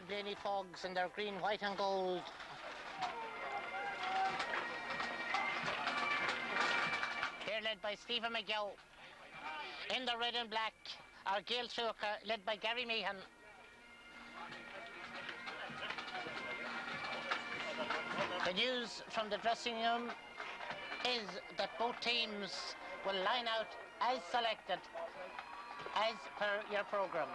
Castleblayney Fogs in their green, white and gold. Here led by Stephen McGow. In the red and black are Gail Truagh, led by Gary Meehan. The news from the dressing room is that both teams will line out as selected as per your programme.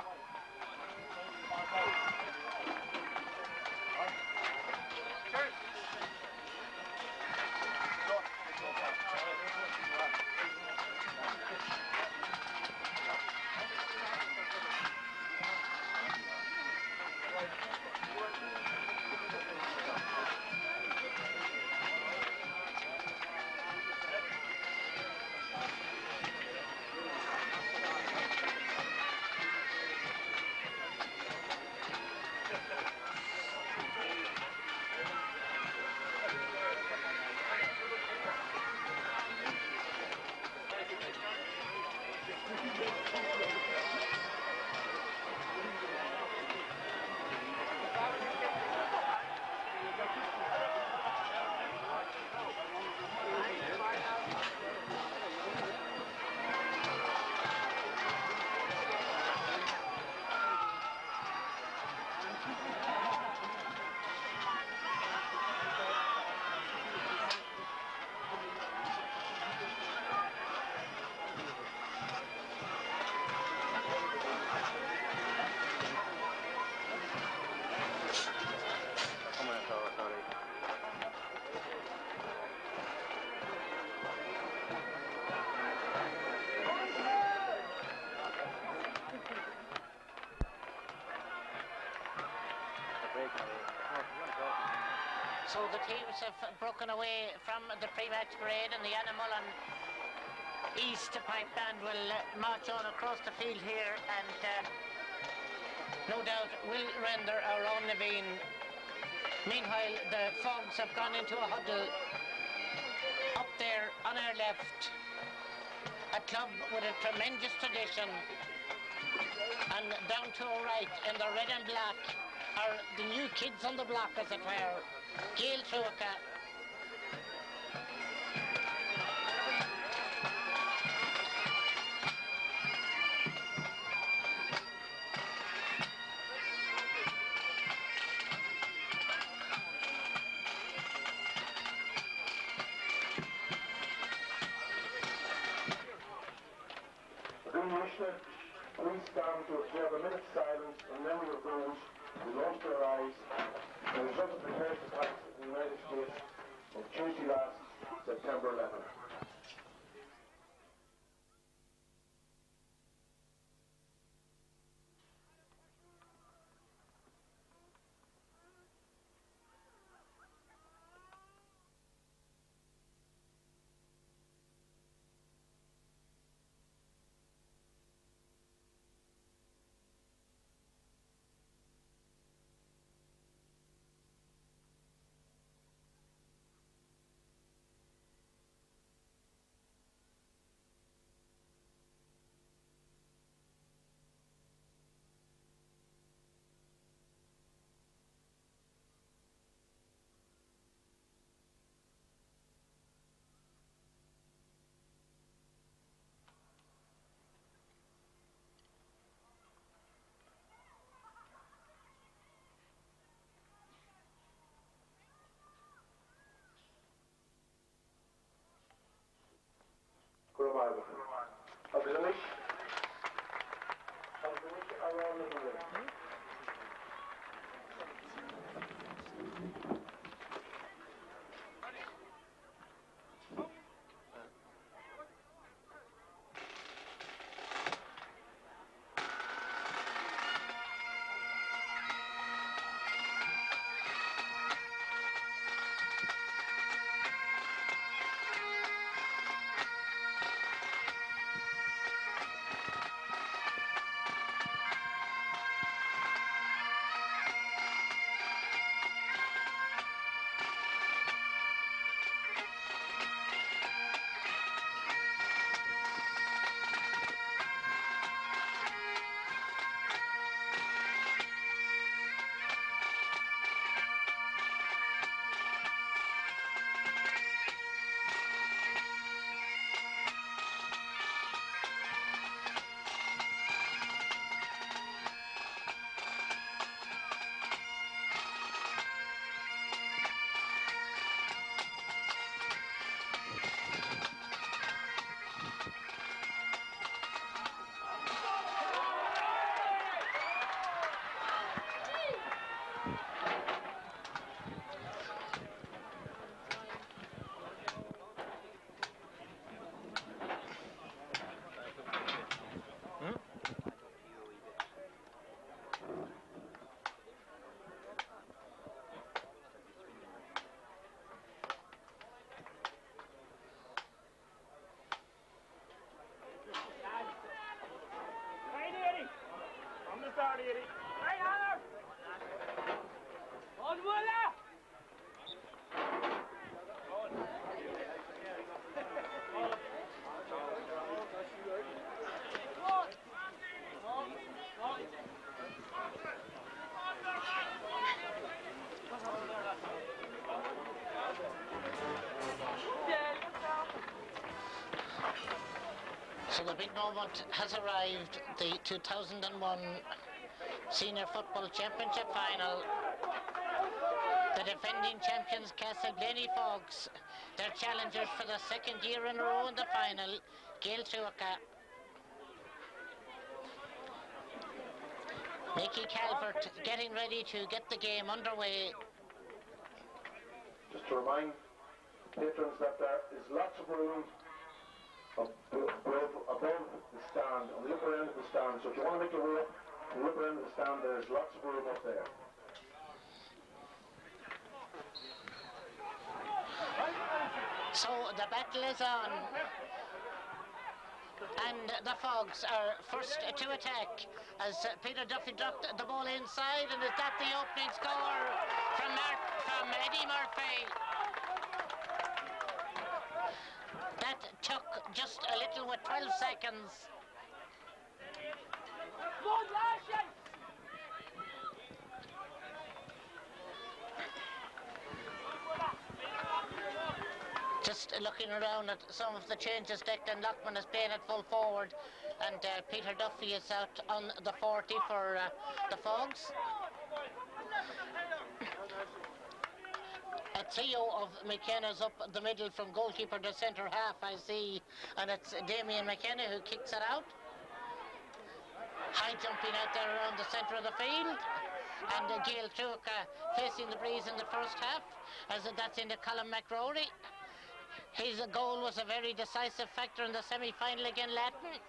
So the teams have broken away from the pre-match parade, and the Annamullin East Pipe Band will march on across the field here and no doubt will render our own Naveen. Meanwhile, the Fogs have gone into a huddle up there on our left. A club with a tremendous tradition, and down to our right in the red and black are the new kids on the block, as it were. Gail Truagh. Commissioner, please stand to observe a minute's silence in memory of those who lost their lives as a result of the terrorist attacks in the United States on Tuesday last, September 11. So the big moment has arrived, the 2001 Senior Football Championship Final. The defending champions Castleblayney Fogs, their challengers for the second year in a row in the final, Truagh. Mickey Calvert getting ready to get the game underway. Just to remind patrons that there is lots of room above the stand, on the upper end of the stand. So if you want to make your way up to the upper end of the stand, there's lots of room up there. So the battle is on, and the Fogs are first to attack as Peter Duffy dropped the ball inside, and is that the opening score from Eddie Murphy? That took just a little with 12 seconds. Just looking around at some of the changes, Declan Lockman is playing at full forward, and Peter Duffy is out on the 40 for the Fogs. A trio of McKenna's up the middle from goalkeeper to centre half, I see, and it's Damien McKenna who kicks it out. High jumping out there around the centre of the field, and Truagh facing the breeze in the first half, as that's into Colin McRory. His goal was a very decisive factor in the semi-final against Latin.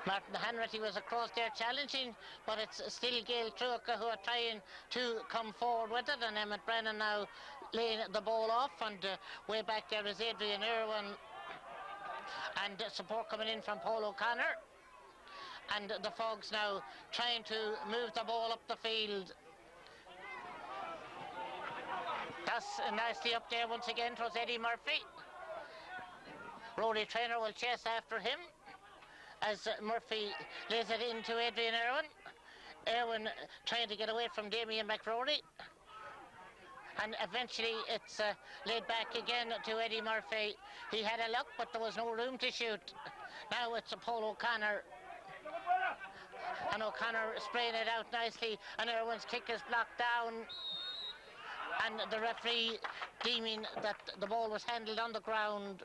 Martin Hanratty was across there challenging, but it's still Truagh who are trying to come forward with it, and Emmett Brennan now laying the ball off, and way back there is Adrian Irwin, and support coming in from Paul O'Connor, and the Fogs now trying to move the ball up the field. That's nicely up there once again towards Eddie Murphy. Rory Traynor will chase after him as Murphy lays it into Adrian Irwin. Irwin trying to get away from Damien McRory, and eventually it's laid back again to Eddie Murphy. He had a look, but there was no room to shoot. Now it's Paul O'Connor, and O'Connor spraying it out nicely, and Irwin's kick is blocked down, and the referee deeming that the ball was handled on the ground.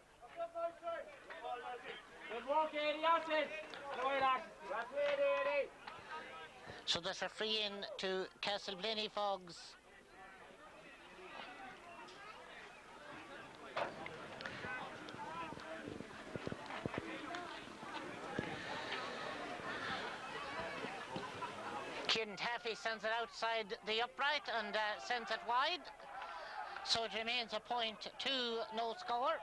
So there's a free in to Castleblayney Fogs. Kieran Taffy sends it outside the upright and sends it wide. So it remains a point to no score.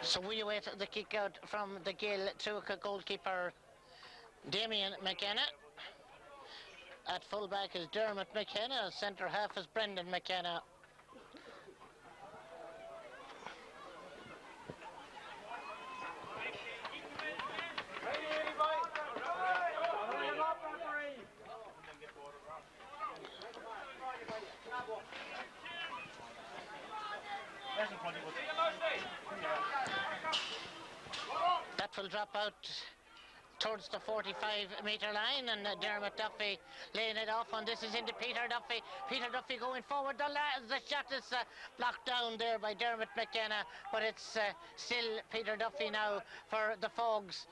So we await the kick out from the Truagh goalkeeper Damien McKenna. At fullback is Dermot McKenna, centre half is Brendan McKenna. That will drop out towards the 45-metre line, and Dermot Duffy laying it off, and this is into Peter Duffy. Peter Duffy going forward. The shot is blocked down there by Dermot McKenna, but it's still Peter Duffy now for the Fogs.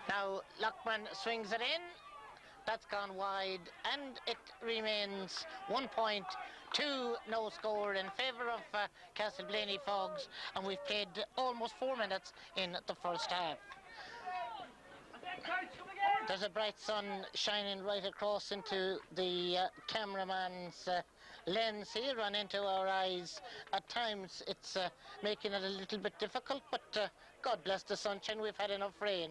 Now Lockman swings it in. That's gone wide, and it remains 1 point, 2 no score in favour of Castleblayney Fogs, and we've played almost 4 minutes in the first half. There's a bright sun shining right across into the cameraman's lens here and into our eyes. At times it's making it a little bit difficult, but God bless the sunshine, we've had enough rain.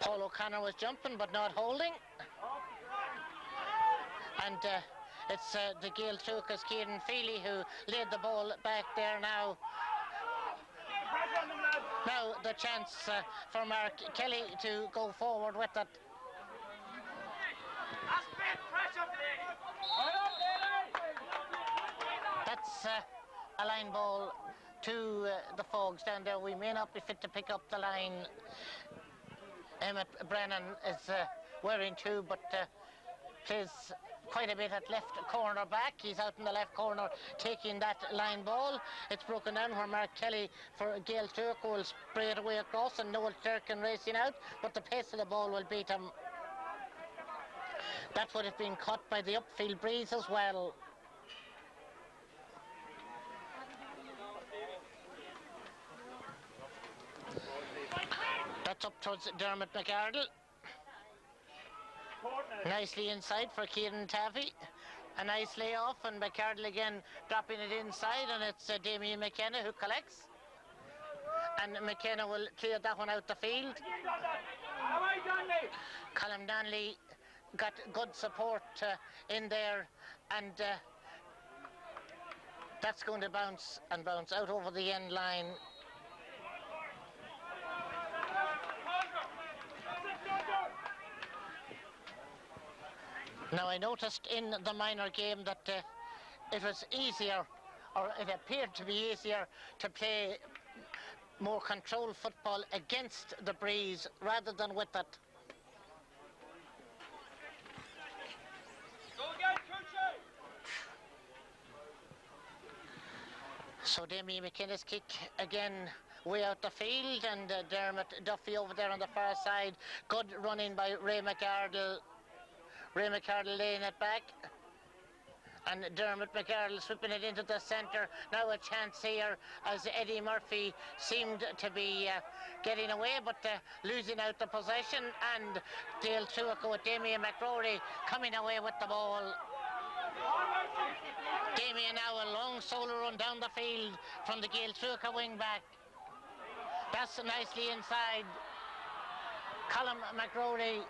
Paul O'Connor was jumping but not holding. And it's the Gael Truagh, Kieran Feely, who laid the ball back there now. Now the chance for Mark Kelly to go forward with it. That's a line ball to the Fogs down there. We may not be fit to pick up the line. Emmett Brennan is wearing two, but plays quite a bit at left corner back. He's out in the left corner taking that line ball. It's broken down where Mark Kelly for Gael Truagh will spray it away across, and Noel Turkin racing out, but the pace of the ball will beat him. That would have been caught by the upfield breeze as well. That's up towards Dermot McArdle. Nicely inside for Kieran Taffy. A nice layoff, and McArdle again dropping it inside, and it's Damien McKenna who collects. And McKenna will clear that one out the field. Colin Donnelly got good support in there, and that's going to bounce out over the end line. Now I noticed in the minor game that it was easier, or it appeared to be easier, to play more controlled football against the breeze rather than with it. So Damien McKenna's kick again way out the field, and Dermot Duffy over there on the far side. Good running by Ray McArdle. Ray McArdle laying it back, and Dermot McArdle sweeping it into the centre. Now a chance here as Eddie Murphy seemed to be getting away, but losing out the possession, and Gael Truagh with Damien McRory coming away with the ball. Damien now a long solo run down the field from the Gael Truagh wing back. That's nicely inside. Colin McRory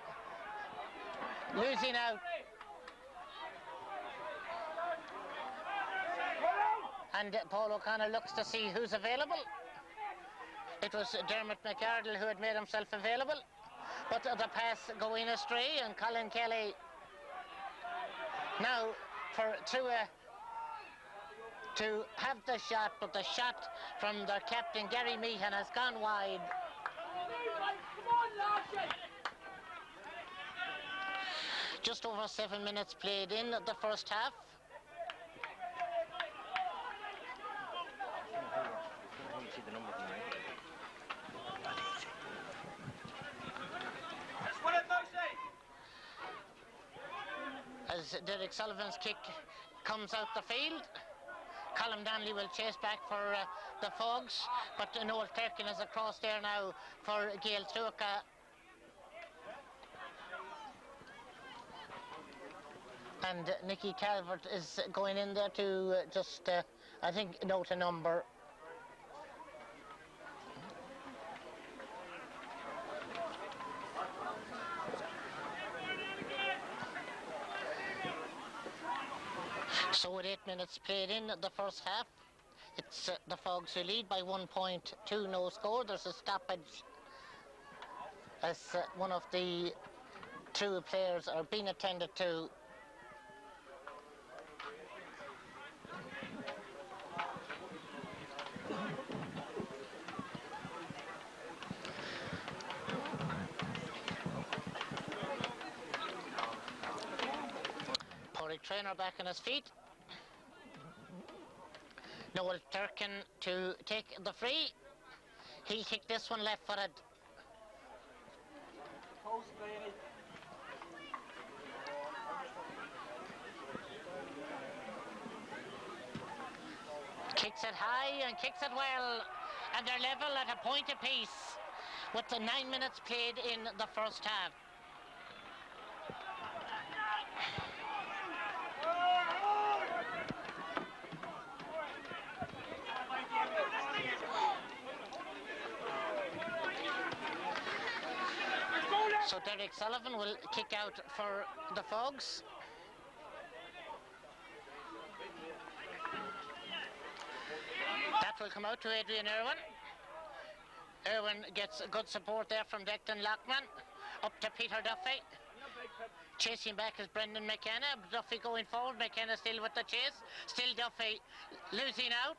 losing out. And Paul O'Connor looks to see who's available. It was Dermot McArdle who had made himself available, but the pass going astray, and Colin Kelly now for Truagh to have the shot, but the shot from their captain Gary Meehan has gone wide. Just over 7 minutes played in the first half. As Derek Sullivan's kick comes out the field, Colin Donnelly will chase back for the Fogs, but Noel Turkin is across there now for Gael Truagh. And Nicky Calvert is going in there to just, I think, note a number. So with 8 minutes played in the first half, it's the Fogs who lead by 1 point to no score. There's a stoppage as one of the two players are being attended to. Trainer back on his feet. Noel Turkin to take the free. He'll kick this one left-footed. Kicks it high and kicks it well, and they're level at a point apiece with the 9 minutes played in the first half. So Derek Sullivan will kick out for the Fogs. That will come out to Adrian Irwin. Irwin gets good support there from Declan Lockman. Up to Peter Duffy. Chasing back is Brendan McKenna. Duffy going forward. McKenna still with the chase. Still Duffy losing out.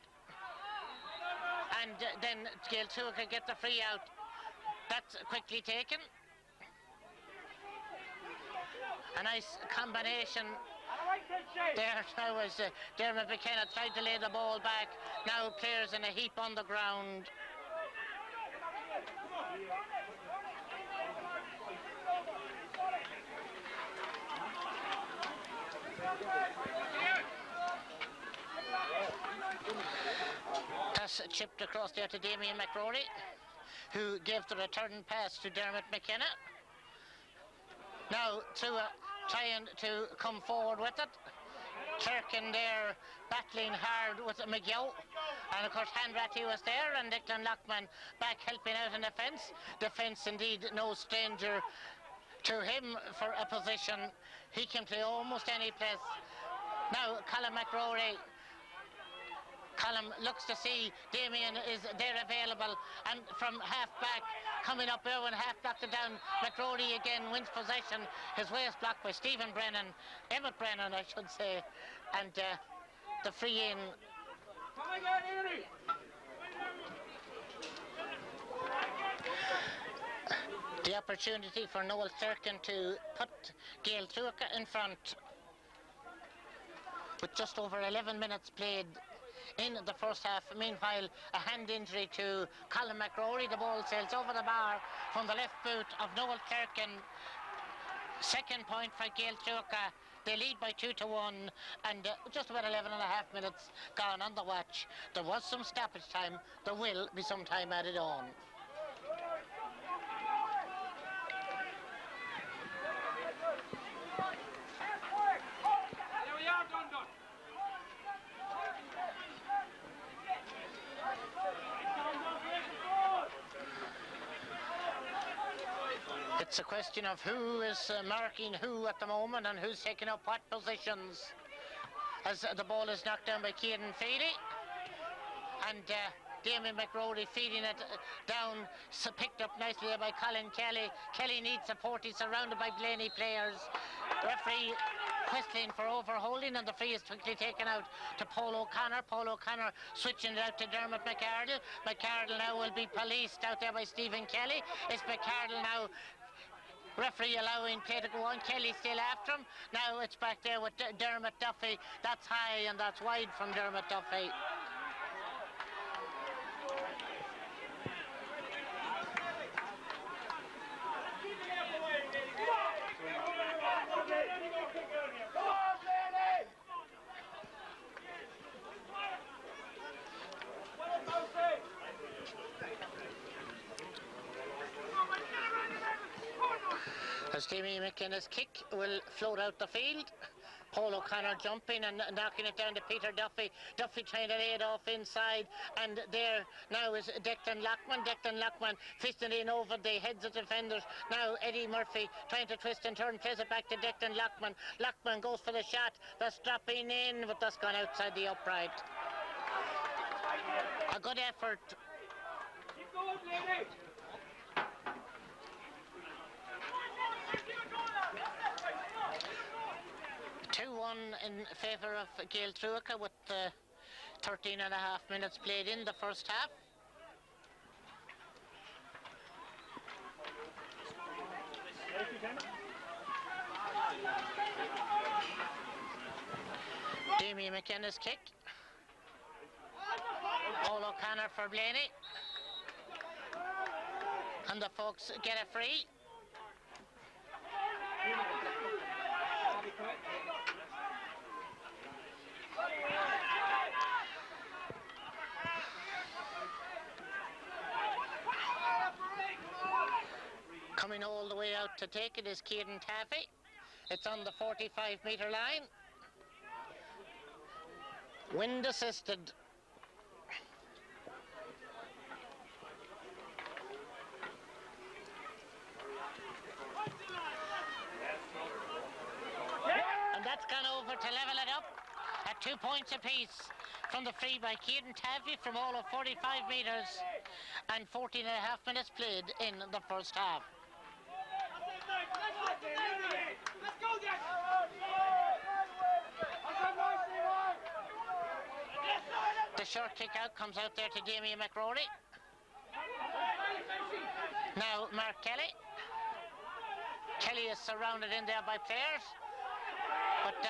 And then Gael Truagh get the free out. That's quickly taken. A nice combination there now as Dermot McKenna tried to lay the ball back. Now players in a heap on the ground. That's chipped across there to Damien McRory, who gave the return pass to Dermot McKenna. Now Truagh trying to come forward with it. Kirkin there battling hard with McGill, and of course Hanratty was there, and Declan Lockman back helping out in defence. Defence indeed no stranger to him for a position. He can play almost any place. Now Colin McRory. Colin looks to see Damien is there available, and from half back coming up Irwin, half blocked it down. McRory again wins possession. His way is blocked by Stephen Brennan, Emmett Brennan I should say, and the free in. The opportunity for Noel Sturkin to put Gael Truagh in front with just over 11 minutes played in the first half. Meanwhile, a hand injury to Colin McRory. The ball sails over the bar from the left boot of Noel Kirkin. Second point for Gael Truagh. They lead by 2-1, and just about 11 and a half minutes gone on the watch. There was some stoppage time. There will be some time added on. It's a question of who is marking who at the moment and who's taking up what positions, as the ball is knocked down by Ciaran Feely, and Damien McRory feeding it down, so picked up nicely there by Colin Kelly. Kelly needs support. He's surrounded by Blayney players. Referee whistling for overholding, and the free is quickly taken out to Paul O'Connor. Paul O'Connor switching it out to Dermot McArdle. McArdle now will be policed out there by Stephen Kelly. It's McArdle now. Referee allowing play to go on. Kelly still after him. Now it's back there with Dermot Duffy. That's high and that's wide from Dermot Duffy. As Jamie McKenna's kick will float out the field. Paul O'Connor jumping and knocking it down to Peter Duffy. Duffy trying to lay it off inside, and there now is Declan Lockman. Declan Lockman fisting in over the heads of defenders. Now Eddie Murphy trying to twist and turn, plays it back to Declan Lockman. Lockman goes for the shot. That's dropping in, but that's gone outside the upright. A good effort. Keep going, lady. 2-1 in favour of Gael Truagh with 13 and a half minutes played in the first half. Damien McKenna's kick. Paul O'Connor for Blayney. And the folks get a free. Coming all the way out to take it is Kieran Taffy. It's on the 45-metre line. Wind assisted. And that's gone over to level it up at 2 points apiece from the free by Kieran Taffy from all of 45 metres and 14 and a half minutes played in the first half. The short kick out comes out there to Damien McRory. Now Mark Kelly. Kelly is surrounded in there by players, but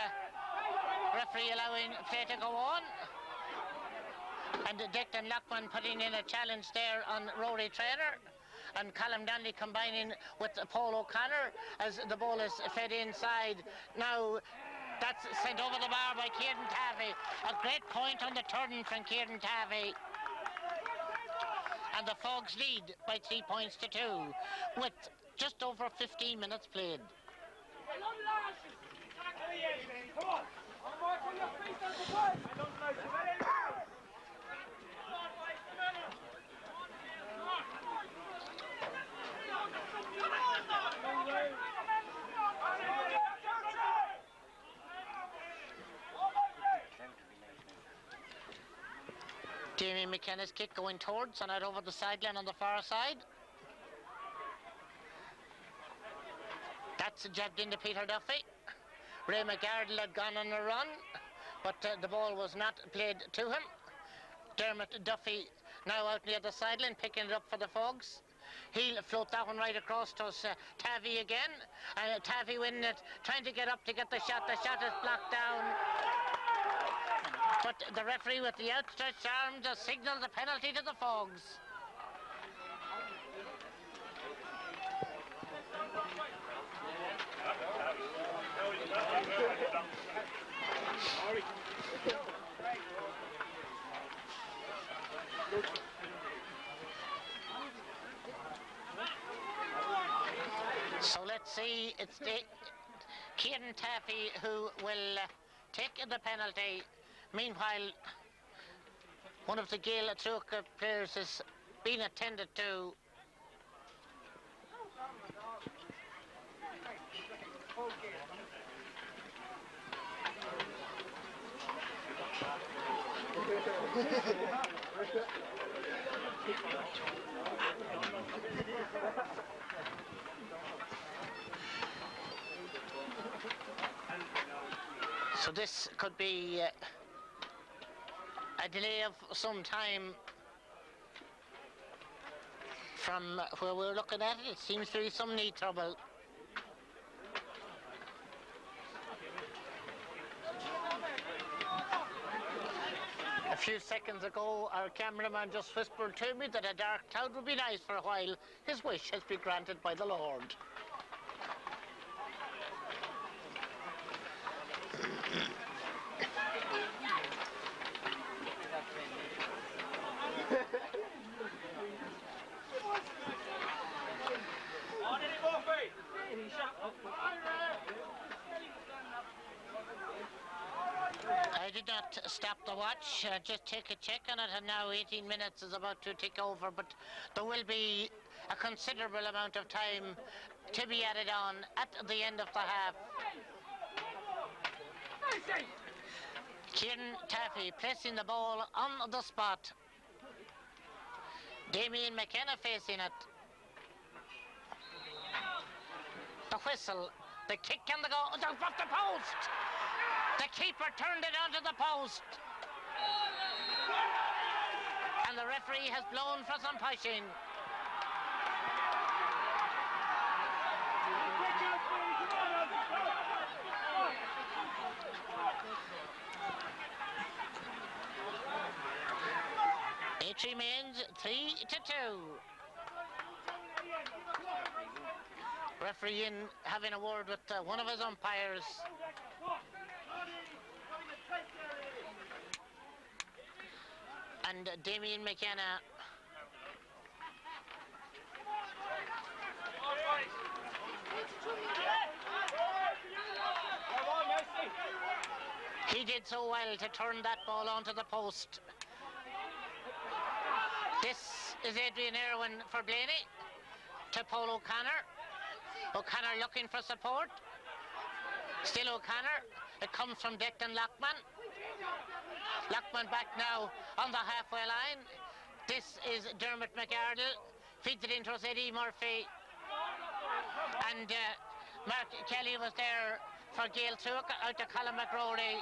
referee allowing play to go on. And Declan Lockman putting in a challenge there on Rory Traynor. And Callum Donnelly combining with Paul O'Connor as the ball is fed inside. Now that's sent over the bar by Kieran Taffy. A great point on the turn from Kieran Taffy. And the Fogs lead by 3 points to 2 with just over 15 minutes played. Jamie McKenna's kick going towards and out over the sideline on the far side. That's jabbed into Peter Duffy. Ray McGardle had gone on a run, but the ball was not played to him. Dermot Duffy now out near the sideline, picking it up for the Fogs. He'll float that one right across to Taffy again. And Taffy winning it, trying to get up to get the shot. The shot is blocked down. But the referee with the outstretched arm just signalled the penalty to the Fogs. So let's see, it's Kieran Taffy who will take the penalty. Meanwhile, one of the Gael Truagh players is being attended to. So this could be a delay of some time from where we're looking at it. It seems to be some knee trouble. A few seconds ago, our cameraman just whispered to me that a dark cloud would be nice for a while. His wish has been granted by the Lord. I did not stop the watch, just take a check on it, and now 18 minutes is about to tick over, but there will be a considerable amount of time to be added on at the end of the half. Kieran Taffy placing the ball on the spot. Damien McKenna facing it. The whistle, the kick and the goal, off the post! The keeper turned it onto the post. And the referee has blown for some pushing. It remains 3-2. Referee in having a word with one of his umpires. And Damien McKenna He did so well to turn that ball onto the post. This is Adrian Irwin for Blaney to Paul O'Connor. O'Connor looking for support. Still O'Connor. It comes from Declan Lockman. Lockman back now on the halfway line. This is Dermot McArdle. Feeds it into us, Eddie Murphy. And Mark Kelly was there for Gael Truagh, out to Colin McRory.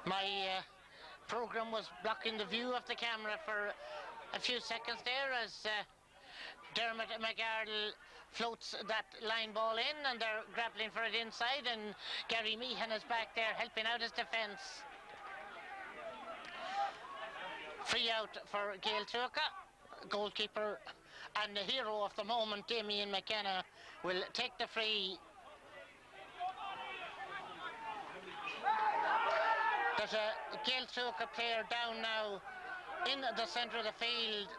My program was blocking the view of the camera for a few seconds there as Dermot McArdle floats that line ball in, and they're grappling for it inside, and Gary Meehan is back there helping out his defence. Free out for Gael Truagh, goalkeeper and the hero of the moment, Damien McKenna, will take the free. There's a Gael Truagh player down now in the centre of the field.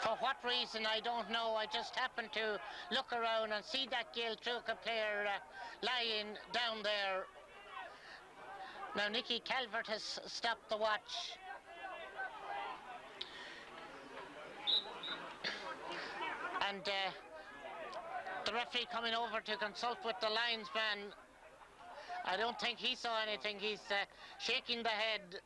For what reason, I don't know. I just happened to look around and see that Gael Truagh player lying down there. Now Nicky Calvert has stopped the watch. And the referee coming over to consult with the linesman. I don't think he saw anything. He's shaking the head.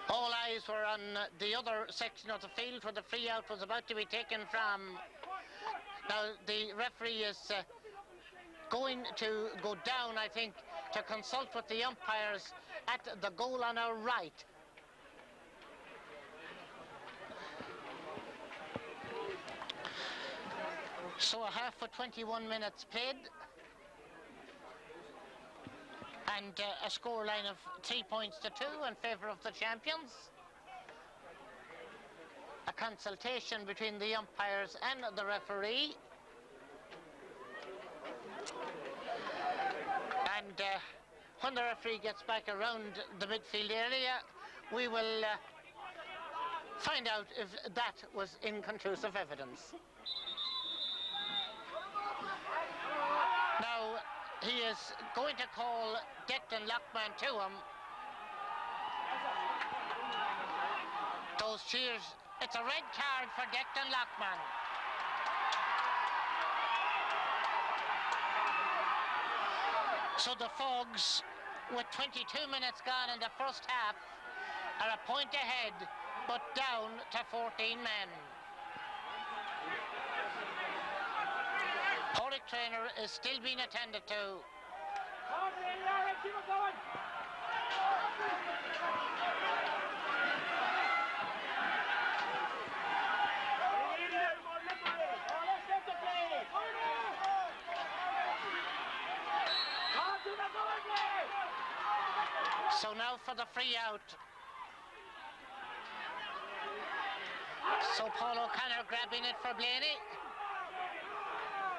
All eyes were on the other section of the field where the free out was about to be taken from. Now the referee is going to go down, I think, to consult with the umpires at the goal on our right. So a half for 21 minutes played. And a scoreline of 3 points to 2 in favour of the champions. A consultation between the umpires and the referee. And when the referee gets back around the midfield area, we will find out if that was inconclusive evidence. Now, he is going to call Declan Lockman to him. Those cheers. It's a red card for Declan Lockman. So the Fogs, with 22 minutes gone in the first half, are a point ahead, but down to 14 men. Porrick trainer is still being attended to. So now for the free out. So Paul O'Connor grabbing it for Blaney.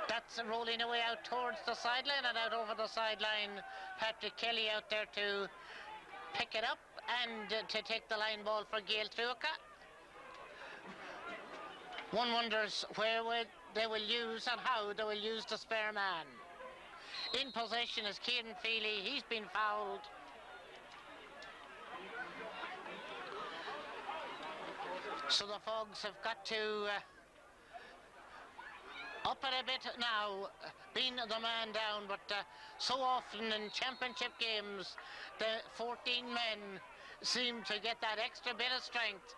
That's rolling away out towards the sideline, and out over the sideline, Patrick Kelly out there to pick it up and to take the line ball for Gael Truagh. One wonders where they will use and how they will use the spare man. In possession is Kieran Feely. He's been fouled. So the Fogs have got to up it a bit now, being the man down, but so often in championship games, the 14 men seem to get that extra bit of strength.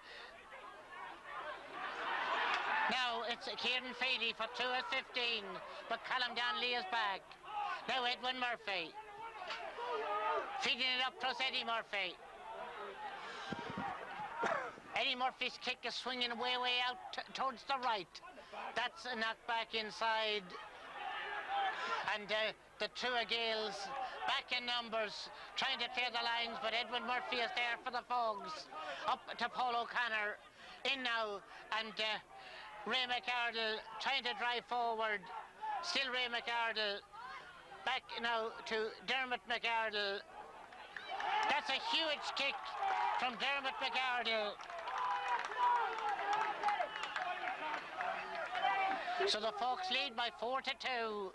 Now it's Kieran Feely for 2 at 15, but Callum Donnelly is back. Now Edwin Murphy. Feeding it up plus Eddie Murphy. Eddie Murphy's kick is swinging way out towards the right. That's a knock back inside. And the Truagh Gaels back in numbers, trying to clear the lines, but Edwin Murphy is there for the Fogs. Up to Paul O'Connor. In now, and Ray McArdle trying to drive forward. Still Ray McArdle. Back now to Dermot McArdle. That's a huge kick from Dermot McArdle. So the Folks lead by 4-2.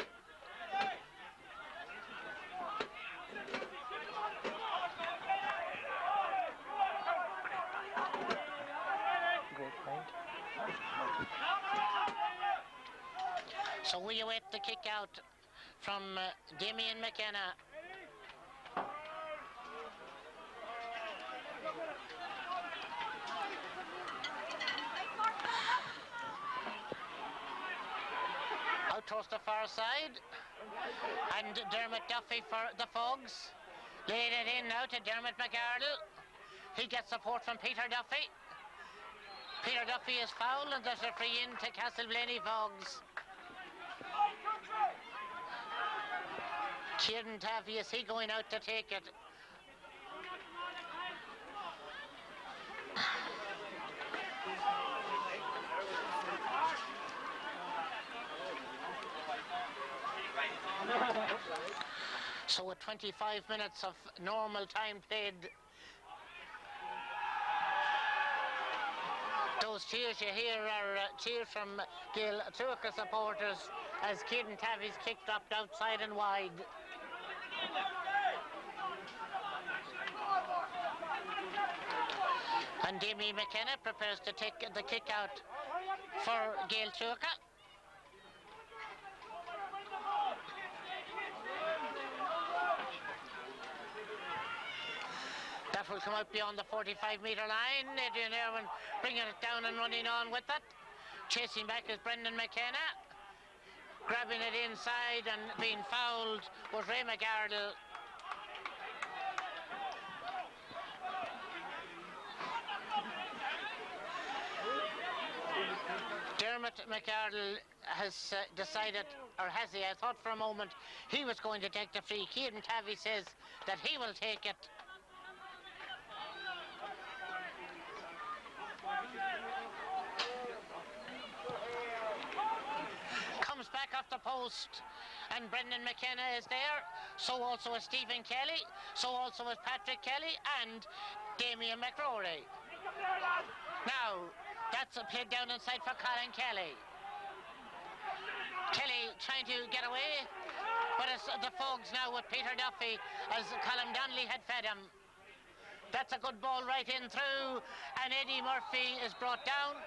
So we await the kick out from Damien McKenna. Out towards the far side, and Dermot Duffy for the Fogs. Laid it in now to Dermot McArdle. He gets support from Peter Duffy. Peter Duffy is fouled, and there's a free in to Castleblayney Fogs. Kieran Taffy, is he going out to take it? So with 25 minutes of normal time played, those cheers you hear are cheers from Gael Truagh supporters as Kieran Taffy's kick dropped outside and wide. And Damien McKenna prepares to take the kick out for Gael Truagh. That will come out beyond the 45-metre line. Adrian Irwin bringing it down and running on with it. Chasing back is Brendan McKenna. Grabbing it inside and being fouled was Ray McArdle. Dermot McArdle has decided, or has he? I thought for a moment he was going to take the free. Kieran Taffy says that he will take it. Comes back off the post, and Brendan McKenna is there. So also is Stephen Kelly. So also is Patrick Kelly and Damien McRory. Now, that's a play down inside for Colin Kelly. Kelly trying to get away, but it's the Fogs now with Peter Duffy as Colin Donnelly had fed him. That's a good ball right in through, and Eddie Murphy is brought down.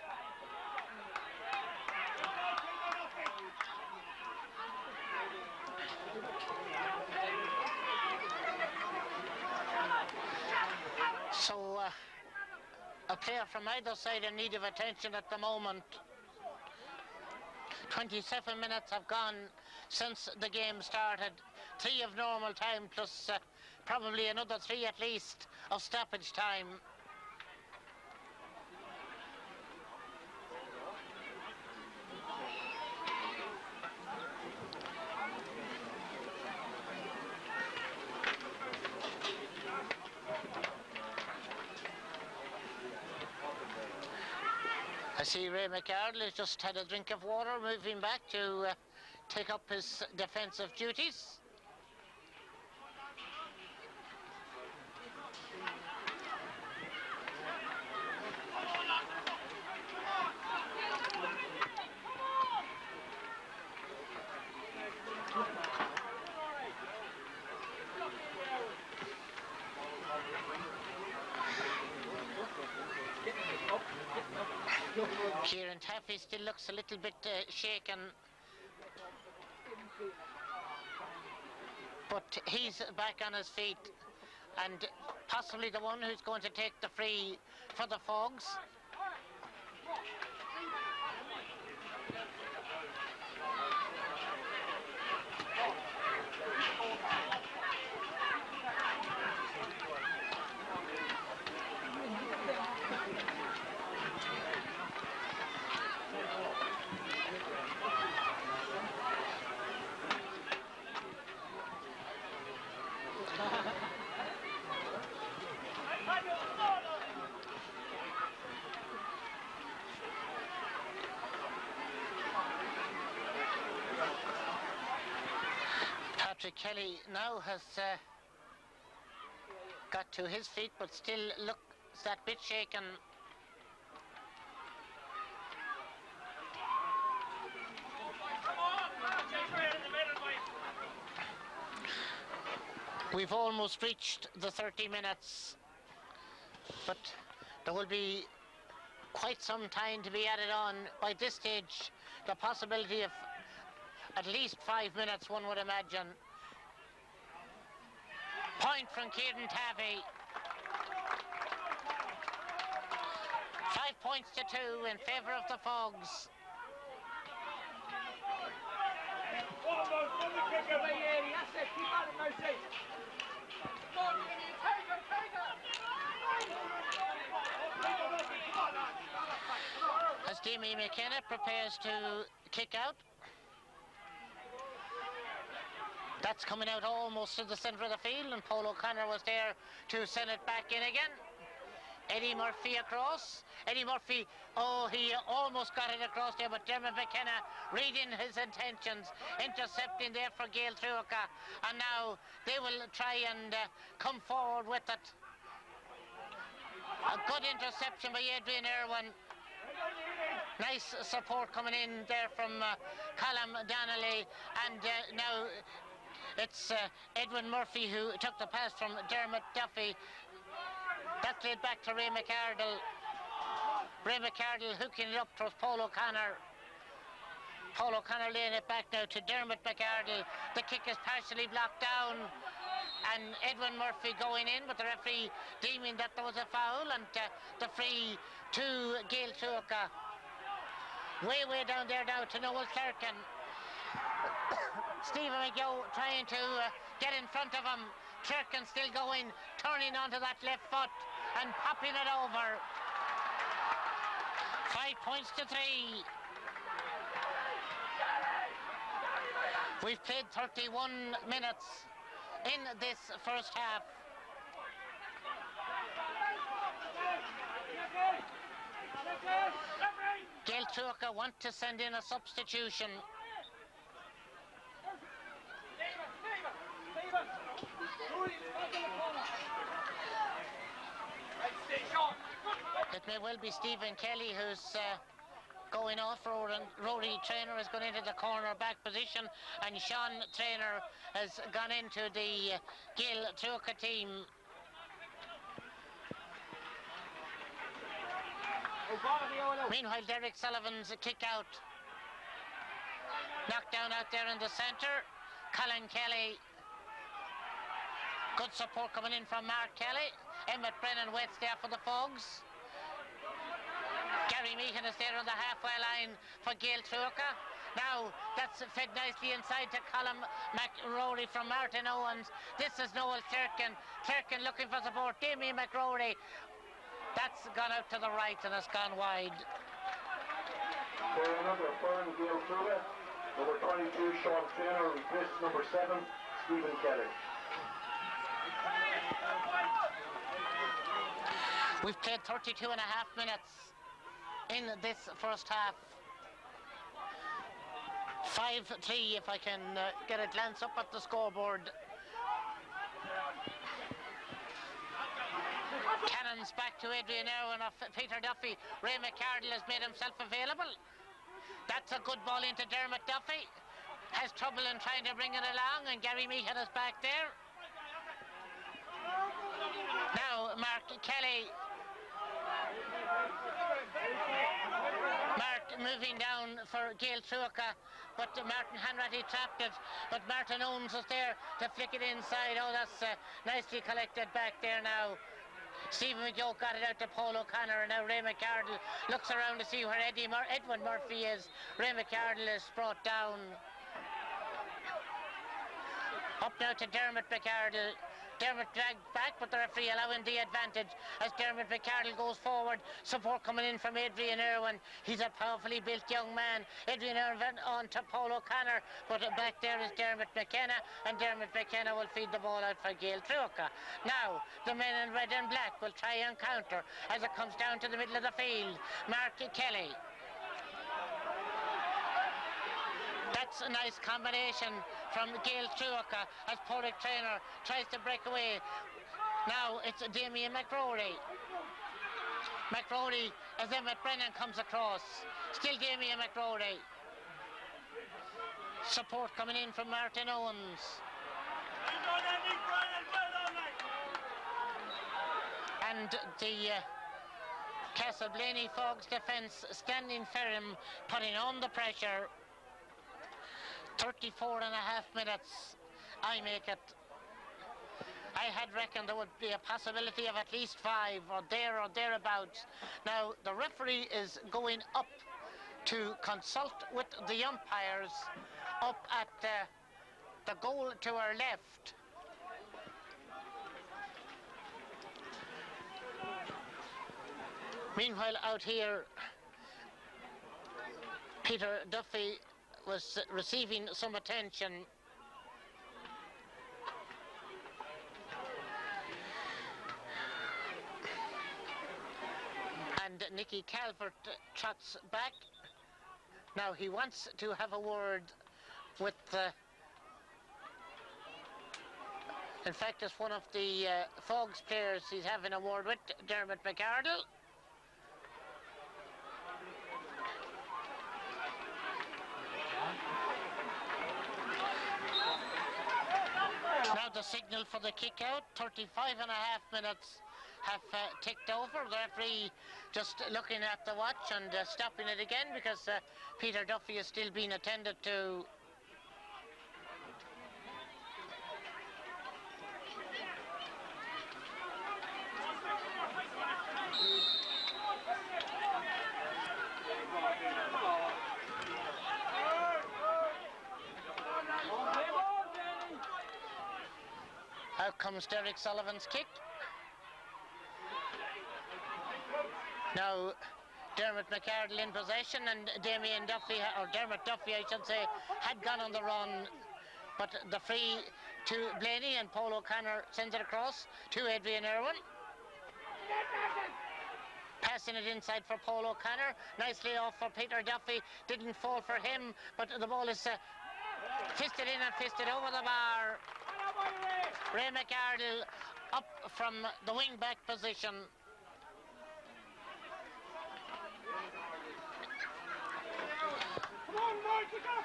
So a player from either side in need of attention at the moment. 27 minutes have gone since the game started. 3 of normal time plus probably another 3 at least of stoppage time. I see Ray McArdle has just had a drink of water, moving back to take up his defensive duties. Kieran Taffy still looks a little bit shaken, but he's back on his feet and possibly the one who's going to take the free for the Fogs. Patrick Kelly now has got to his feet, but still looks that bit shaken. We've almost reached the 30 minutes, but there will be quite some time to be added on. By this stage, the possibility of at least 5 minutes, one would imagine. Point from Kieran Taffy. 5 points to 2 in favour of the Fogs. As Demi McKenna prepares to kick out. That's coming out almost to the centre of the field, and Paul O'Connor was there to send it back in again. Eddie Murphy across. Eddie Murphy, oh, he almost got it across there, but Dermot McKenna reading his intentions, intercepting there for Gael Truagh, and now they will try and come forward with it. A good interception by Adrian Irwin. Nice support coming in there from Colm Donnelly, and now it's Edwin Murphy who took the pass from Dermot Duffy. That's laid back to Ray McArdle. Ray McArdle hooking it up towards Paul O'Connor. Paul O'Connor laying it back now to Dermot McArdle. The kick is partially blocked down, and Edwin Murphy going in, but the referee deeming that there was a foul, and the free to Gael Truagh. Way down there now to Noel Clerkin. Stephen McGow trying to get in front of him. Clerkin still going, turning onto that left foot and popping it over. 5 points to 3. We've played 31 minutes in this first half. Gael Truagh want to send in a substitution. It may well be Stephen Kelly who's going off. Rory Traynor has gone into the corner back position, and Sean Traynor has gone into the Gael Truagh team. Meanwhile, Derek Sullivan's kick out. Knocked down out there in the centre. Colin Kelly. Good support coming in from Mark Kelly. Emmett Brennan waits there for the Fogs. Gary Meehan is there on the halfway line for Gael Truagh. Now that's fed nicely inside to Colm McRory from Martin Owens. This is Noel Clerkin. Clerkin looking for support. Damien McRory. That's gone out to the right and has gone wide. Number 4, Gael Truagh. Number 22, Sean Traynor. Replaces number 7, Stephen Kelly. We've played 32 and a half minutes in this first half. 5-3 if I can get a glance up at the scoreboard. Cannons back to Adrian Irwin of Peter Duffy. Ray McArdle has made himself available. That's a good ball into Dermot Duffy. Has trouble in trying to bring it along, and Gary Meehan is back there. Now Mark Kelly. Mark moving down for Gael Truagh, but Martin Hanratty trapped it, but Martin Owens was there to flick it inside. Oh, that's nicely collected back there now. Stephen McGow got it out to Paul O'Connor, and now Ray McArdle looks around to see where Edwin Murphy is. Ray McArdle is brought down. Up now to Dermot McArdle. Dermot dragged back, but the referee allowing the advantage as Dermot McArdle goes forward. Support coming in from Adrian Irwin. He's a powerfully built young man. Adrian Irwin on to Paul O'Connor, but back there is Dermot McKenna, and Dermot McKenna will feed the ball out for Gael Truagh. Now the men in red and black will try and counter as it comes down to the middle of the field. Mark Kelly. That's a nice combination from Gael Truagh as Padraig Traynor tries to break away. Now it's Damien McRory. McRory as Emmett Brennan comes across. Still Damien McRory. Support coming in from Martin Owens. and the Castleblayney Fogs defence standing firm, putting on the pressure. 34 and a half minutes, I make it. I had reckoned there would be a possibility of at least 5 or thereabouts. Now the referee is going up to consult with the umpires up at the goal to our left. Meanwhile, out here, Peter Duffy was receiving some attention. And Nicky Calvert trots back. Now he wants to have a word with in fact, it's one of the Fogs players he's having a word with, Dermot McArdle. Now the signal for the kick out. 35 and a half minutes have ticked over. The referee just looking at the watch and stopping it again because Peter Duffy is still being attended to. Out comes Derek Sullivan's kick. Now Dermot McArdle in possession, and Damien Duffy, or Dermot Duffy I should say, had gone on the run, but the free to Blaney, and Paul O'Connor sends it across to Adrian Irwin. Passing it inside for Paul O'Connor, nicely off for Peter Duffy, didn't fall for him, but the ball is fisted in and fisted over the bar. Ray McArdle up from the wing back position. Come on, Mike, you got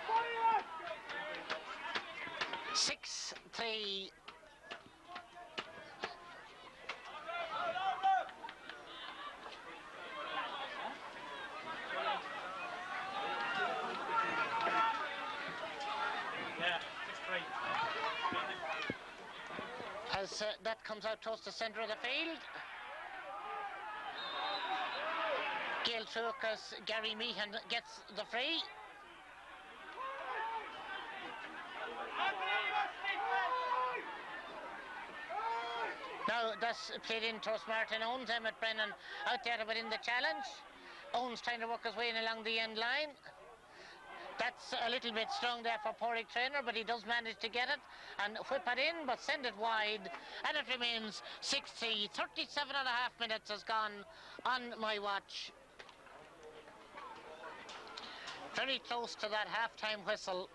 6-3. As that comes out towards the centre of the field. Gail Truagh, Gary Meehan gets the free. Now that's played in towards Martin Owens. Emmett Brennan out there to win the challenge. Owens trying to work his way in along the end line. That's a little bit strong there for Porrick Traynor, but he does manage to get it and whip it in, but send it wide, and it remains 6-3. 37 and a half minutes has gone on my watch. Very close to that half-time whistle.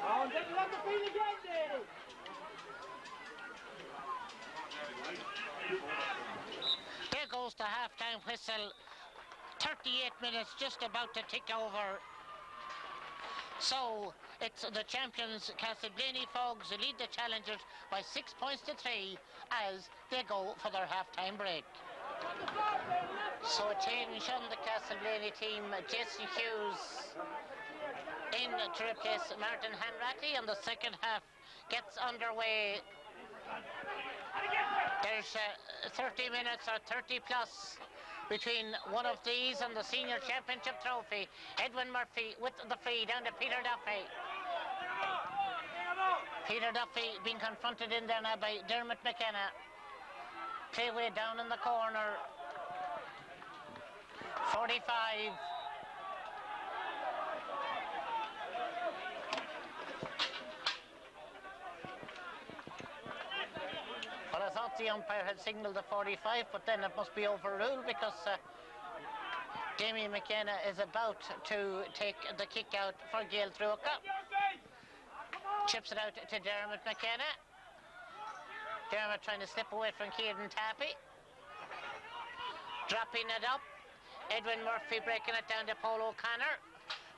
Oh, get it on the field again, Daddy. There goes the half-time whistle. 38 minutes just about to tick over. So it's the champions Castleblayney Fogs who lead the challengers by 6 points to 3 as they go for their half-time break. So a change on the Castleblayney team. Jason Hughes in to replace Martin Hanratty, and the second half gets underway. There's 30 minutes or 30 plus between one of these and the senior championship trophy. Edwin Murphy with the free down to Peter Duffy. Peter Duffy being confronted in there now by Dermot McKenna. Play way down in the corner. 45. Well, I thought the umpire had signalled the 45, but then it must be overruled because Damien McKenna is about to take the kick out for Gail Truagh. Chips it out to Dermot McKenna. Dermot trying to slip away from Kieran Tappy. Dropping it up. Edwin Murphy breaking it down to Paul O'Connor.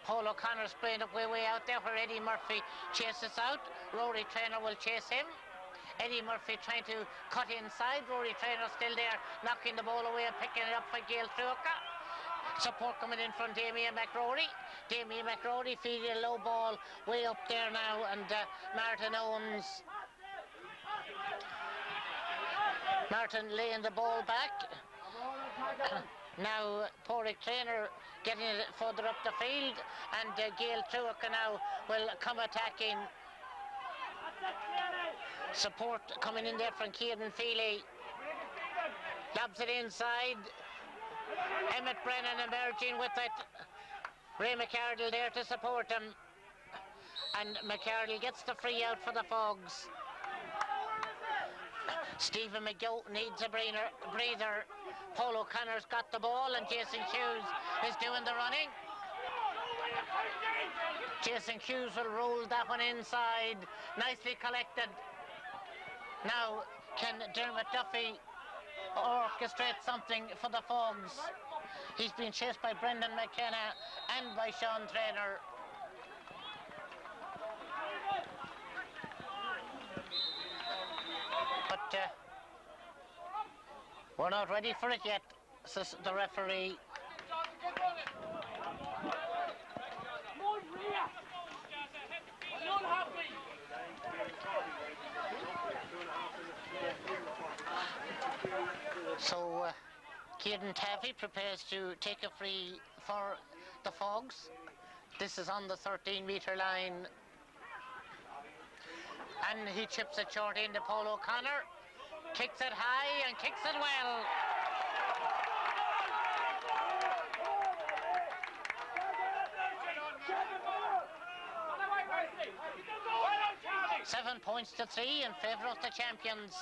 Paul O'Connor spraying up way out there where Eddie Murphy chases out. Rory Traynor will chase him. Eddie Murphy trying to cut inside. Rory Traynor still there, knocking the ball away and picking it up for Gail Truagh. Support coming in from Damien McRory. Damien McRory feeding a low ball way up there now, and Martin Owens. Martin laying the ball back. Now Porrick Traynor getting it further up the field, and Gail Truagh now will come attacking. Support coming in there from Kieran Feely. Lobs it inside. Emmett Brennan emerging with it. Ray McArdle there to support him. And McArdle gets the free out for the Fogs. Stephen McGill needs a breather. Paul O'Connor's got the ball, and Jason Hughes is doing the running. Jason Hughes will roll that one inside. Nicely collected. Now, can Dermot Duffy orchestrate something for the Fogs? He's been chased by Brendan McKenna and by Sean Traynor. But we're not ready for it yet, says the referee. So Kieran Taffy prepares to take a free for the Fogs. This is on the 13-metre line. And he chips it short into Paul O'Connor. Kicks it high and kicks it well. Seven points to 3 in favour of the champions.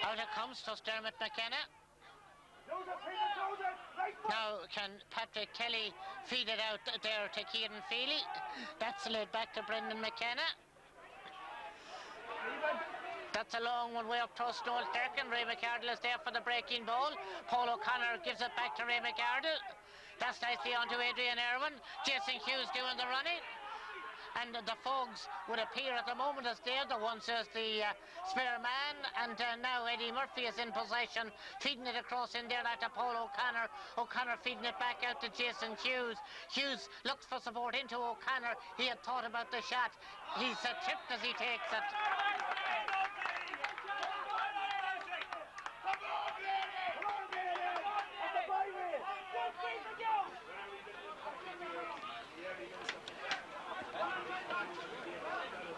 Out it comes to Dermot McKenna. Now can Patrick Kelly feed it out there to Kieran Feely? That's laid back to Brendan McKenna. That's a long one way up towards Noel Durkin. Ray McArdle is there for the breaking ball. Paul O'Connor gives it back to Ray McArdle. That's nicely on to Adrian Irwin. Jason Hughes doing the running. And the Fogs would appear at the moment as they're the ones as the spare man. And now Eddie Murphy is in possession, feeding it across in there to Paul O'Connor. O'Connor feeding it back out to Jason Hughes. Hughes looks for support into O'Connor. He had thought about the shot. He's tripped as he takes it.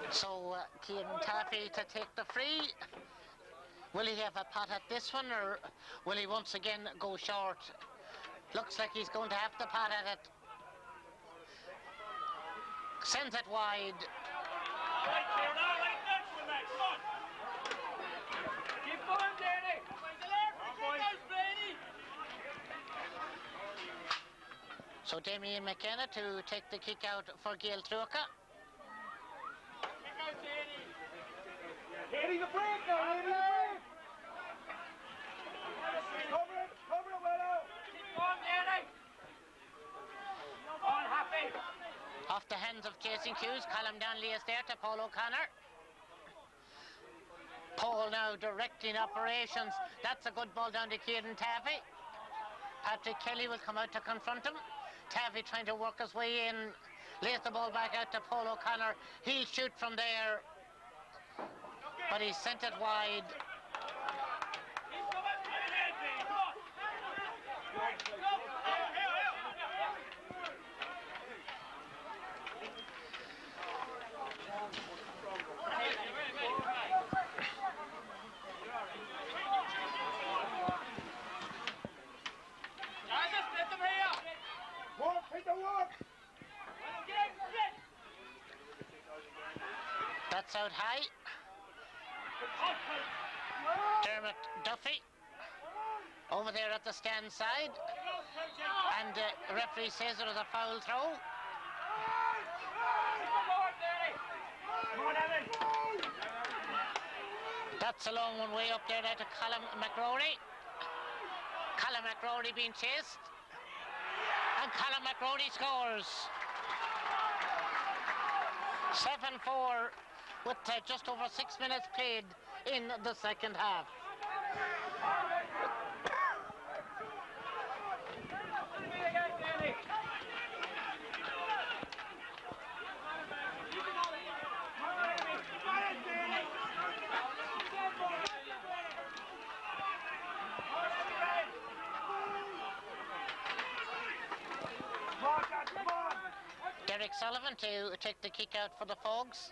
So Kieran Taffy to take the free. Will he have a pot at this one, or will he once again go short? Looks like he's going to have the pot at it. Sends it wide. So Damien McKenna to take the kick out for Gail Truagh. Hitting the break now, hitting the break! Cover it well out! Keep on, Danny! All happy! Off the hands of Jason Hughes, Colin Donnelly is there to Paul O'Connor. Paul now directing operations. That's a good ball down to Kieran Taffy. Patrick Kelly will come out to confront him. Taffy trying to work his way in. Lays the ball back out to Paul O'Connor. He'll shoot from there, but he sent it wide. That's out high. Dermot Duffy over there at the stand side, and the referee says it was a foul throw. Come on, Danny! Come on, Evan! That's a long one way up there now to Colin McRory. Colin McRory being chased. And Colin McRory scores. 7-4 with just over 6 minutes played in the second half. Derek Sullivan to take the kick out for the Fogs.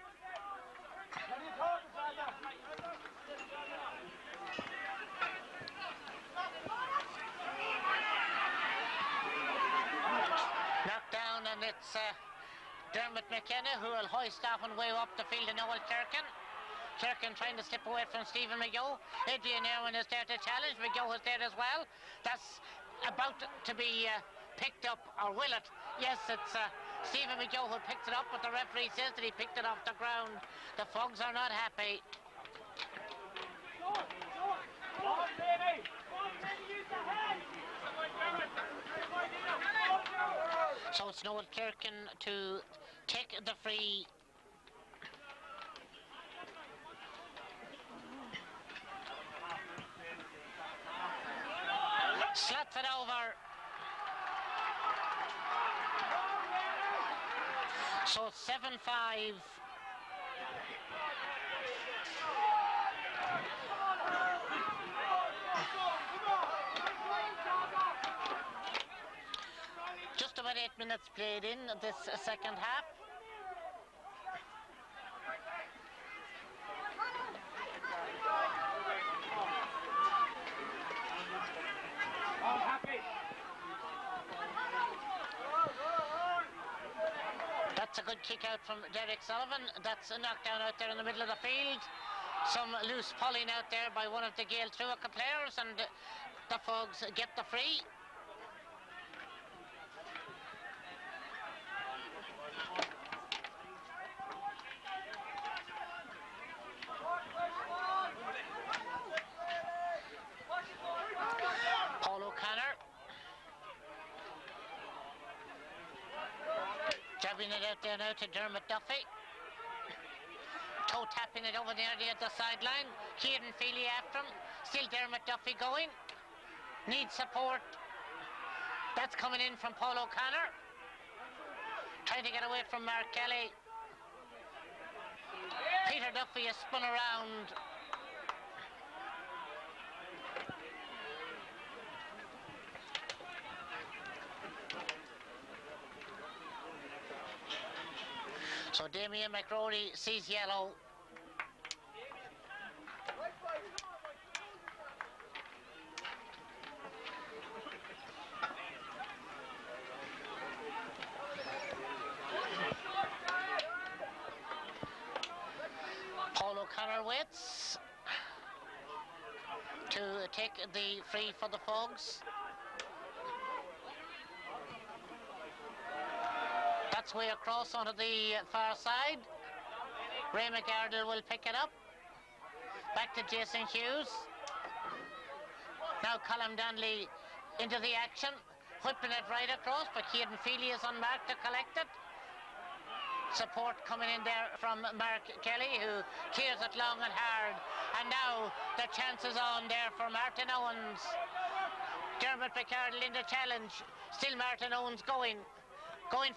Knocked down, and it's Dermot McKenna who will hoist off and wave up the field to Noel Kirkin. Kirkin trying to slip away from Stephen McGough. Adrian Irwin is there to challenge. McGough is there as well. That's about to be picked up, or will it? Yes, it's Stephen McGough who picked it up, but the referee says that he picked it off the ground. The Fogs are not happy. So it's Noel Kirkin to take the free. Slats it over. So 7-5. Just about 8 minutes played in this second half. That's a good kick out from Derek Sullivan. That's a knockdown out there in the middle of the field. Some loose pulling out there by one of the Gael Truagh players, and the Fogs get the free. Paul O'Connor jabbing it out there now to Dermot Duffy. Toe tapping it over there at the sideline. Kieran Feely after him. Still Dermot Duffy going. Needs support. That's coming in from Paul O'Connor. Trying to get away from Mark Kelly. Peter Duffy is spun around. So Damien McRory sees yellow. Paul O'Connor waits to take the free for the Fogs. That's way across onto the far side. Ray McArdle will pick it up. Back to Jason Hughes. Now Colm Donnelly into the action. Whipping it right across, but Kieran Feely is unmarked to collect it. Support coming in there from Mark Kelly, who clears it long and hard. And now the chance is on there for Martin Owens. Dermot McArdle in the challenge. Still Martin Owens going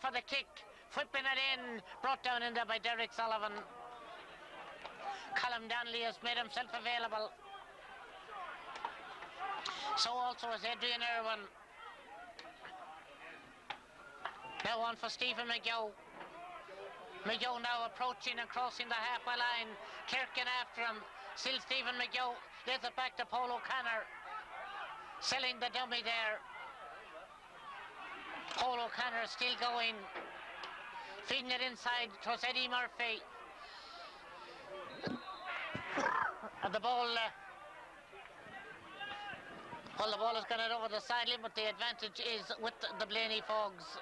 for the kick, whipping it in, brought down in there by Derek Sullivan. Colm Donnelly has made himself available. So also is Adrian Irwin. Now on for Stephen McGough. McGough now approaching and crossing the halfway line. Kirkin after him. Still Stephen McGough. Lays it back to Paul O'Connor. Selling the dummy there. Paul O'Connor still going. Feeding it inside to Eddie Murphy. And the ball... well, the ball has gone out over the sideline, but the advantage is with the Blayney Fogs.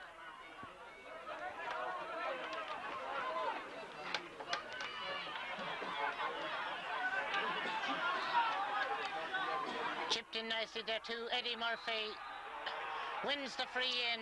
in nicely there too. Eddie Murphy wins the free in.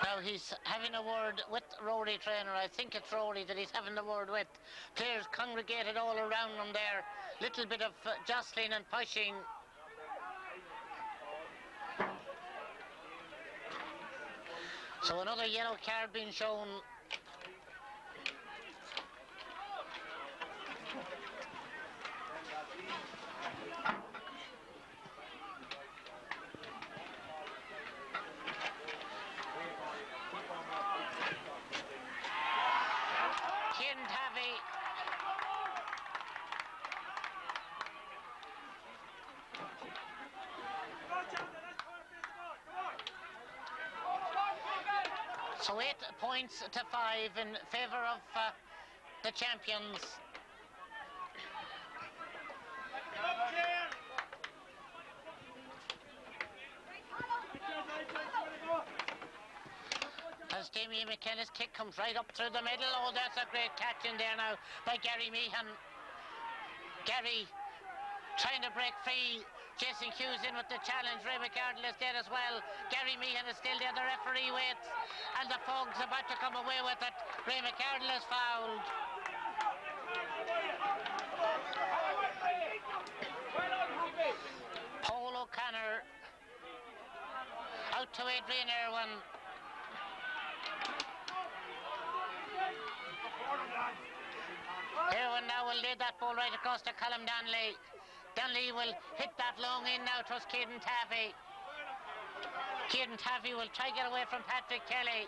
Now he's having a word with Rory trainer. I think it's Rory that he's having the word with. Players congregated all around him there. Little bit of jostling and pushing. So another yellow card being shown. So 8 points to 5 in favour of the champions. As Damien McKenna's kick comes right up through the middle. Oh, that's a great catch in there now by Gary Meehan. Gary trying to break free. Jason Hughes in with the challenge. Ray McArdle is there as well. Gary Meehan is still there. The referee waits. And the Fog's about to come away with it. Ray McArdle is fouled. Paul O'Connor out to Adrian Irwin. Irwin now will lay that ball right across to Colm Donnelly. Donnelly will hit that long in now to Caden Taffy. Caden Taffy will try to get away from Patrick Kelly.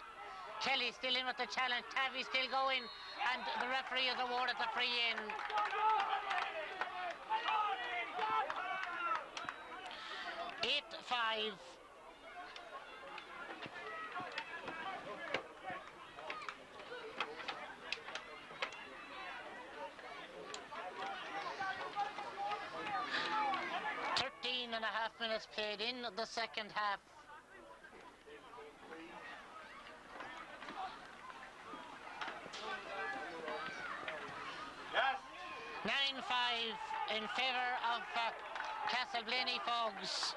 Kelly still in with the challenge. Taffy still going, and the referee has awarded the free in. Eight-5. And a half minutes played in the second half. Yes. 9-5 in favour of Castleblayney Fogs.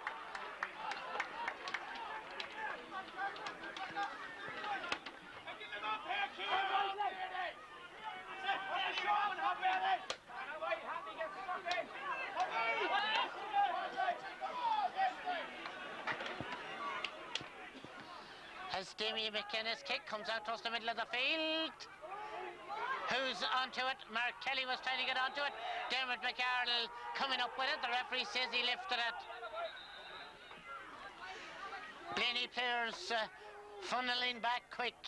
As Damien McKenna's kick comes out towards the middle of the field. Who's onto it? Mark Kelly was trying to get onto it. Dermot McArdle coming up with it. The referee says he lifted it. Blaney players funneling back quick.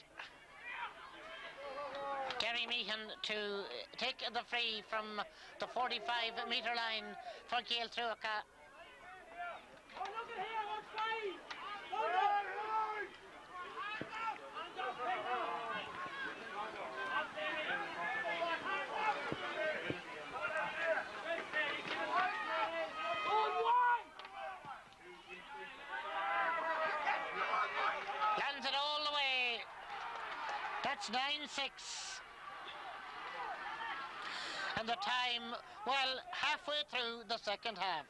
Gary Meehan to take the free from the 45-metre line for Gael Truagh. Oh, look at here, what's free? Lands it all the way. That's 9-6. And the time, well, halfway through the second half.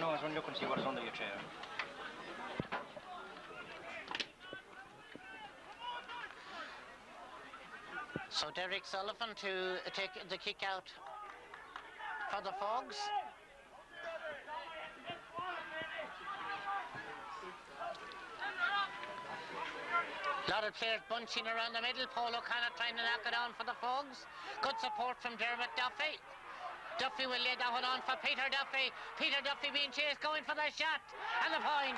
No, es un yo consigo guardando io c'ero. So Derek Sullivan to take the kick out for the Fogs. A lot of players bunching around the middle. Paul O'Connor trying to knock it on for the Fogs. Good support from Dermot Duffy. Duffy will lay that one on for Peter Duffy. Peter Duffy being chased, going for the shot. And the point.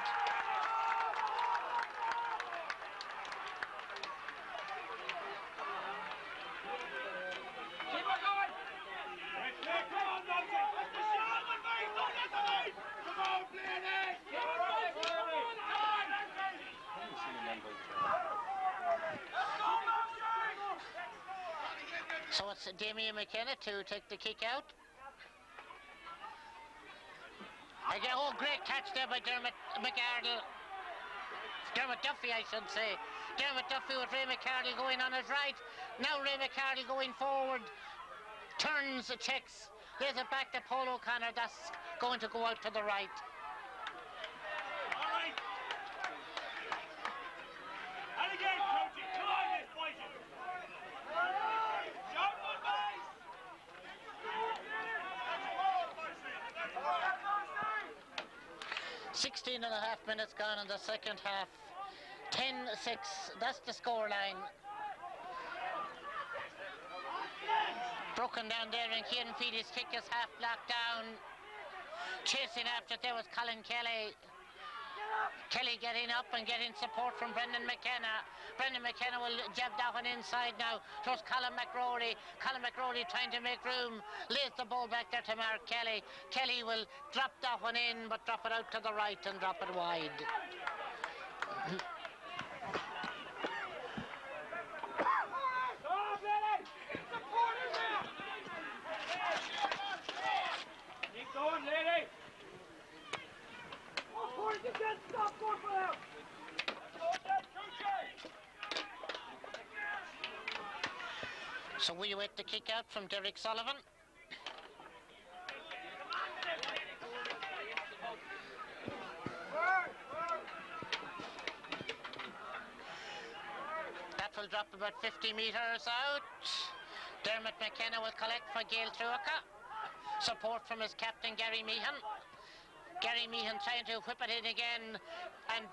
Keep it going. Come on, Duffy. Come on, Blaney. Keep it going. So it's Damien McKenna to take the kick out. Again, oh, great catch there by Dermot McArdle. Dermot Duffy, I should say. Dermot Duffy with Ray McArdle going on his right. Now Ray McArdle going forward. Turns, checks, lays it back to Paul O'Connor. That's going to go out to the right. All right. And again, coaching. Come on, let's fight it. Shout one, boys. 16 and a half minutes gone in the second half. 10-6, that's the scoreline. Broken down there, and Kieran Feely's kick is half blocked down. Chasing after it there was Colin Kelly. Kelly getting up and getting support from Brendan McKenna. Brendan McKenna will jab that one inside now. Towards Colin McRory. Colin McRory trying to make room. Lays the ball back there to Mark Kelly. Kelly will drop that one in, but drop it out to the right and drop it wide. Keep going, lady. You can't stop going for them. So we await the kick out from Derek Sullivan. That will drop about 50 metres out. Dermot McKenna will collect for Gail Truagh. Support from his captain Gary Meehan. Gary Meehan trying to whip it in again, and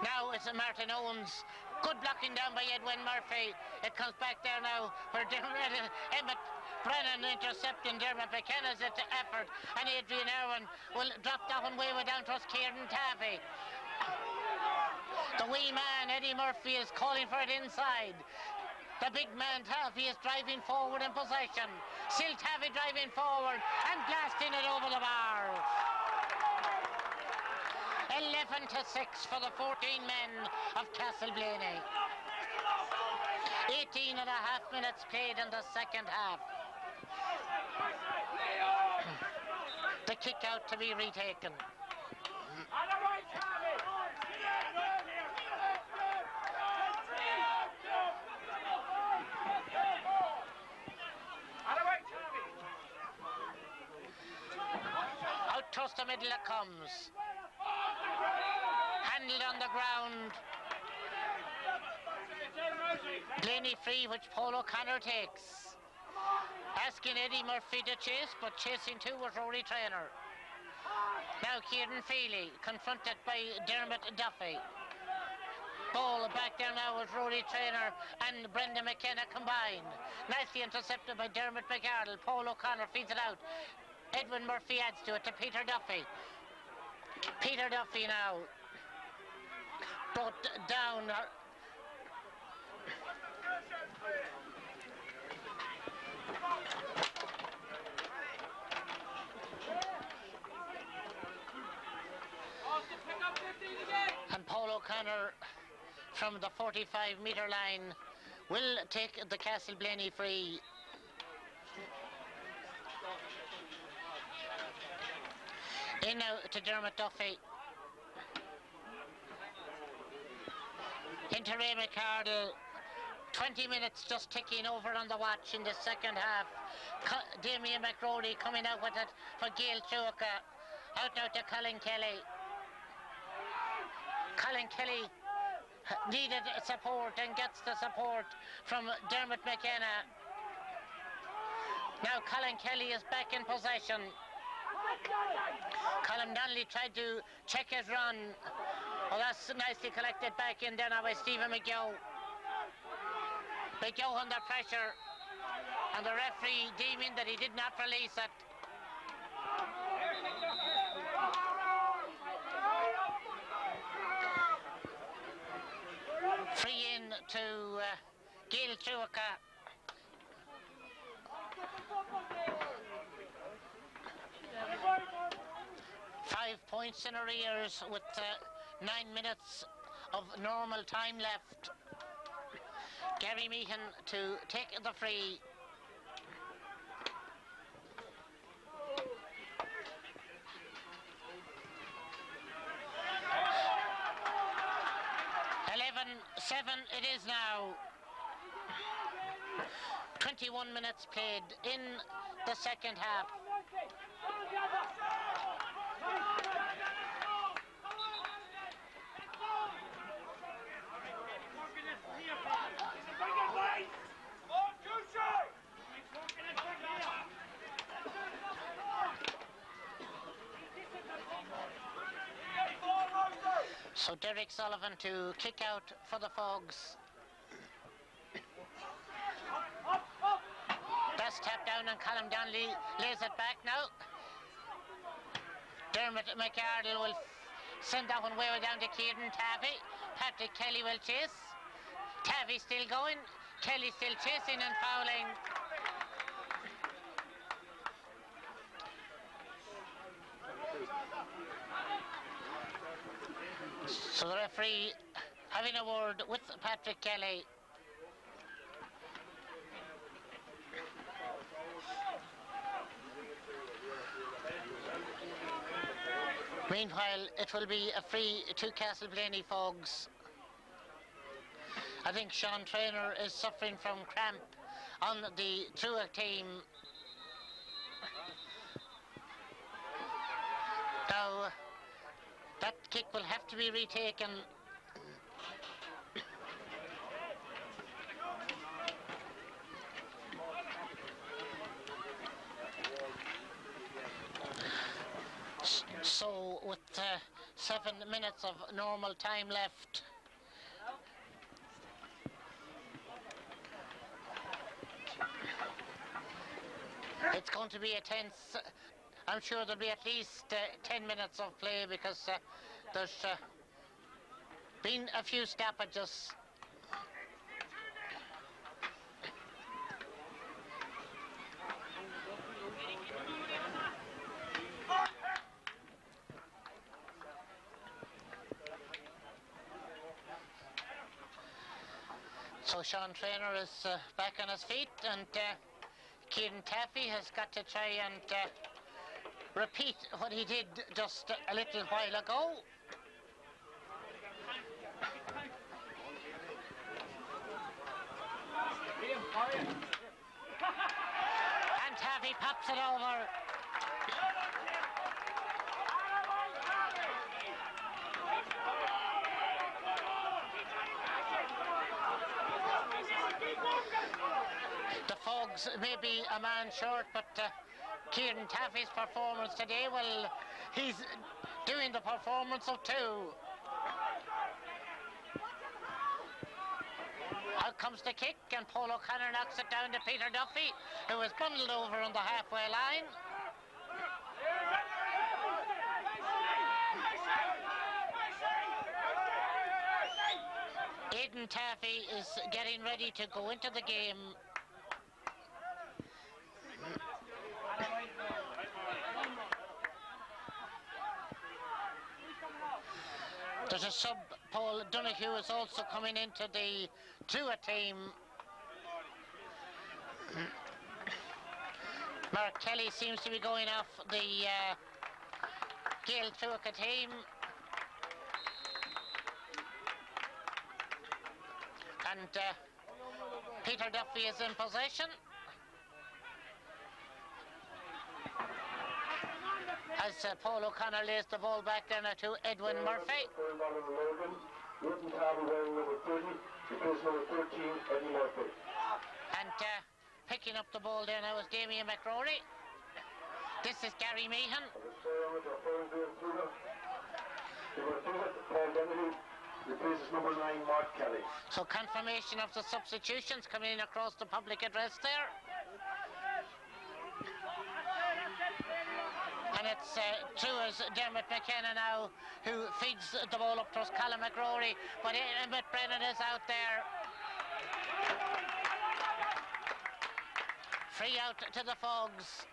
now it's Martin Owens. Good blocking down by Edwin Murphy. It comes back there now where Emmett Brennan intercepting Dermot McKenna's effort, and Adrian Irwin will drop that one way down towards Kieran Taffy. The wee man Eddie Murphy is calling for it inside. The big man Taffy is driving forward in possession. Still Taffy driving forward and blasting it over the bar. 11-6 for the 14 men of Castleblayney. 18 and a half minutes played in the second half. The kick out to be retaken. Out towards the middle it comes. Handled on the ground. Blaney free, which Paul O'Connor takes. Asking Eddie Murphy to chase, but chasing too was Rory Traynor. Now Kieran Feely, confronted by Dermot Duffy. Ball back there now with Rory Traynor and Brendan McKenna combined. Nicely intercepted by Dermot McArdle. Paul O'Connor feeds it out. Edwin Murphy adds to it to Peter Duffy. Peter Duffy now brought down. 15 and Paul O'Connor from the 45-metre line will take the Castleblayney free. In now to Dermot Duffy. Into Ray McArdle. 20 minutes just ticking over on the watch in the second half. Damien McRory coming out with it for Gail Truagh. Out now to Colin Kelly. Colin Kelly needed support and gets the support from Dermot McKenna. Now Colin Kelly is back in possession. Colin Donnelly tried to check his run. Oh, that's nicely collected back in there now by Stephen McGill. McGill under pressure, and the referee deeming that he did not release it. Free in to Gail Truagh. Five points in arrears with 9 minutes of normal time left. Gary Meehan to take the free. It is now. 21 minutes played in the second half. So Derek Sullivan to kick out for the Fogs. Best tap down and Colin Donnelly lays it back now. Dermot McArdle will send that one way down to Kieran Taffy. Patrick Kelly will chase. Taffy still going. Kelly still chasing and fouling. So the referee having a word with Patrick Kelly. Meanwhile, it will be a free to Castleblayney Fogs. I think Sean Traynor is suffering from cramp on the Truagh team. Now, that kick will have to be retaken. So, with 7 minutes of normal time left, it's going to be a tense. I'm sure there'll be at least 10 minutes of play because there's been a few stoppages. So Sean Traynor is back on his feet, and Kieran Taffy has got to try and repeat what he did just a little while ago. And Taffy pops it over. The Fogs may be a man short, but Kieran Taffy's performance today, well, he's doing the performance of two. Out comes the kick, and Paul O'Connor knocks it down to Peter Duffy, who is bundled over on the halfway line. Aidan Taffy is getting ready to go into the game. There's a sub. Paul Donoghue is also coming into the Truagh team. Mark Kelly seems to be going off the Gael Truagh team. And Peter Duffy is in possession. As Paul O'Connor lays the ball back then to Edwin Murphy. And picking up the ball there now is Damien McRory. This is Gary Meehan. Number 9, Mark Kelly. So confirmation of the substitutions coming in across the public address there. And it's Truagh's Dermot McKenna now who feeds the ball up towards Colin McRory, but Emmett Brennan is out there. Free out to the Fogs.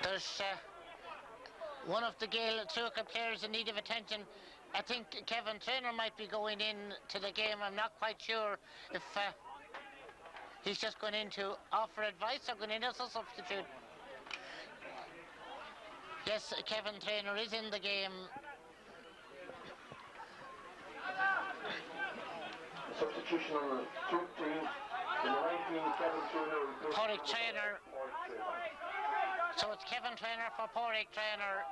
There's one of the Gale Truagh players in need of attention. I think Kevin Traynor might be going in to the game. I'm not quite sure if he's just going in to offer advice or going in as a substitute. Yes, Kevin Traynor is in the game. Substitution on the 15, in the 19, Kevin Traynor. Porrick Traynor. So it's Kevin Traynor for Porrick Traynor.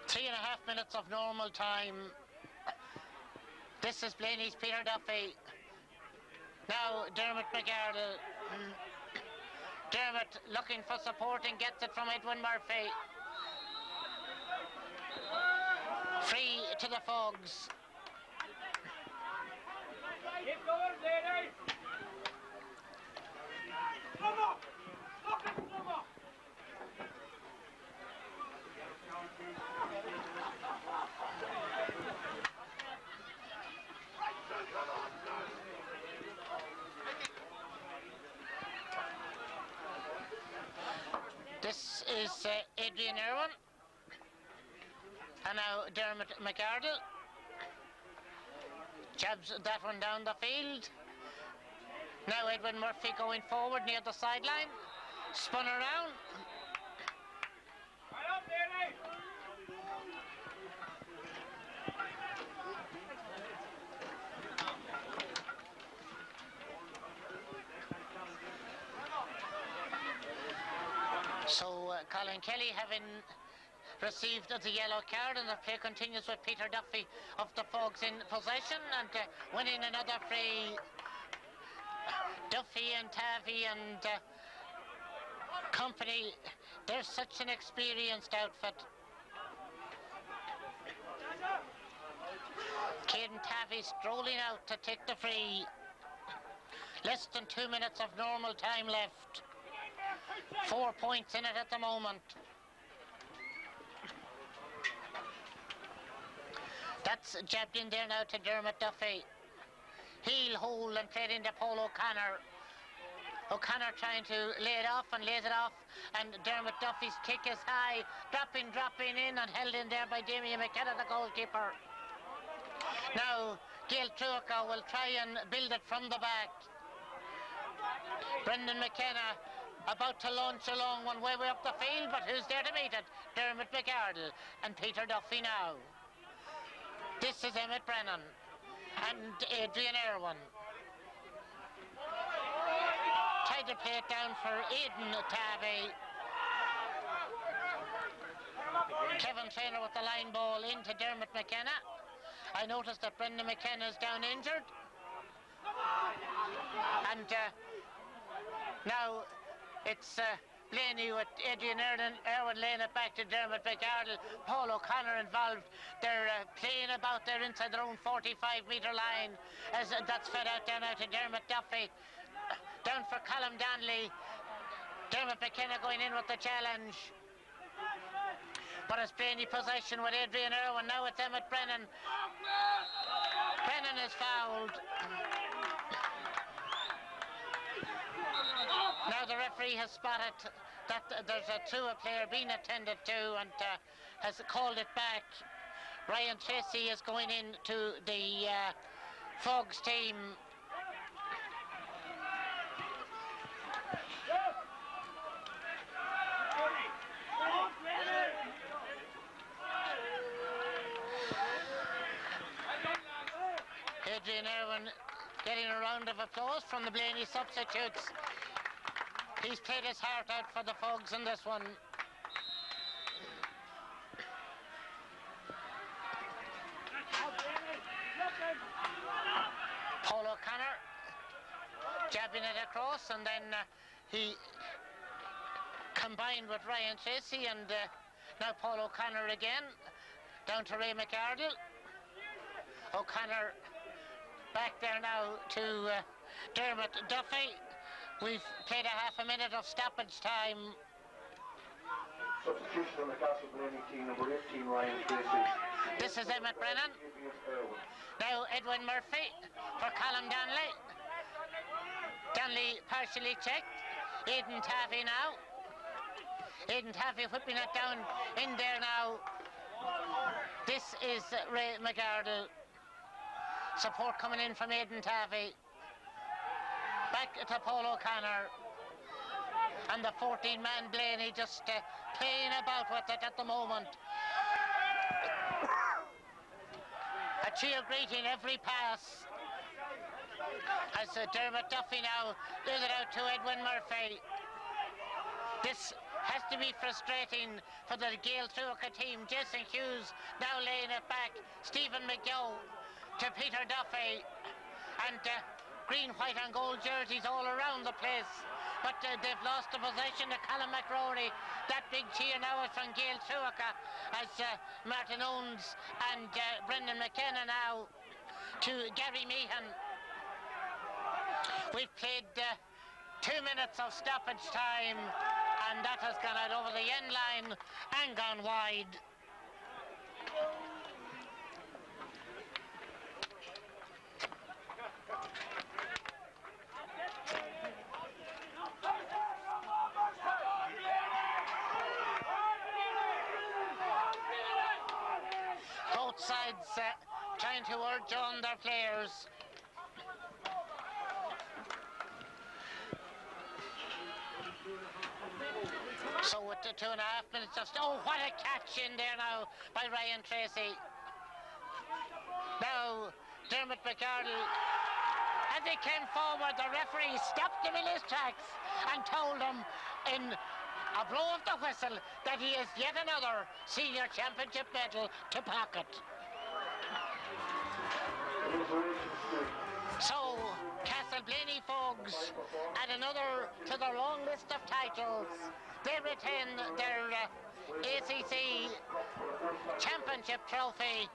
3.5 minutes of normal time. This is Blayney's Peter Duffy. Now Dermot McArdle. Dermot looking for support and gets it from Edwin Murphy. Free to the Fogs. Keep going, lady. Come on. Look at come on. This is Adrian Irwin. And now Dermot McArdle. Jabs that one down the field. Now Edwin Murphy going forward near the sideline. Spun around. Right up, lady. So Colin Kelly having received the yellow card, and the play continues with Peter Duffy of the Fogs in possession and winning another free. Duffy and Tavi and company, they're such an experienced outfit. Caden Tavi strolling out to take the free. Less than 2 minutes of normal time left. 4 points in it at the moment. That's jabbed in there now to Dermot Duffy. Heel hole and played into Paul O'Connor. O'Connor trying to lay it off and lays it off, and Dermot Duffy's kick is high, dropping in and held in there by Damien McKenna, the goalkeeper. Now Gail Truagh will try and build it from the back. Brendan McKenna about to launch along one way up the field, but who's there to meet it? Dermot McArdle and Peter Duffy now. This is Emmett Brennan and Adrian Irwin. Tried to play it down for Aidan Tavi. Kevin Traynor with the line ball into Dermot McKenna. I noticed that Brendan McKenna is down injured. And now it's Blayney with Adrian Irwin laying it back to Dermot McArdle. Paul O'Connor involved. They're playing about there inside their own 45-metre line as that's fed out down to Dermot Duffy. Down for Colm Donnelly. Dermot McKenna going in with the challenge. But it's Blayney possession with Adrian Irwin. Now it's Emmett Brennan. Brennan is fouled. Now the referee has spotted that there's a Truagh player being attended to and has called it back. Ryan Tracy is going in to the Fogs team. Adrian Irwin getting a round of applause from the Blayney substitutes. He's played his heart out for the Fogs in this one. Paul O'Connor jabbing it across, and then he combined with Ryan Tracy, and now Paul O'Connor again down to Ray McArdle. O'Connor back there now to Dermot Duffy. We've played a half a minute of stoppage time. Substitution on the Castleblayney team, number 18, Ryan Tracy. This is Emmett Brennan. Now Edwin Murphy for Colm Donnelly. Donnelly partially checked. Aidan Tavi now. Aidan Taffy whipping it down in there now. This is Ray McArdle. Support coming in from Aidan Taffy. Back to Paul O'Connor. And the 14-man Blaney just playing about with it at the moment. A cheer greeting every pass. As Dermot Duffy now gives it out to Edwin Murphy. This has to be frustrating for the Gael Truagh team. Jason Hughes now laying it back. Stephen McGow to Peter Duffy. And green, white and gold jerseys all around the place. But they've lost the possession to Colin McRory. That big cheer now is from Gael Truagh as Martin Owens and Brendan McKenna now to Gary Meehan. We've played 2 minutes of stoppage time, and that has gone out over the end line and gone wide. Both sides trying to urge on their players. So with the 2.5 minutes of... Oh, what a catch in there now by Ryan Tracy. Now, Dermot McArdle, as he came forward, the referee stopped him in his tracks and told him in a blow of the whistle that he is yet another senior championship medal to pocket. So, Castleblayney folks add another to their long list of titles. They retain their ACC championship trophy.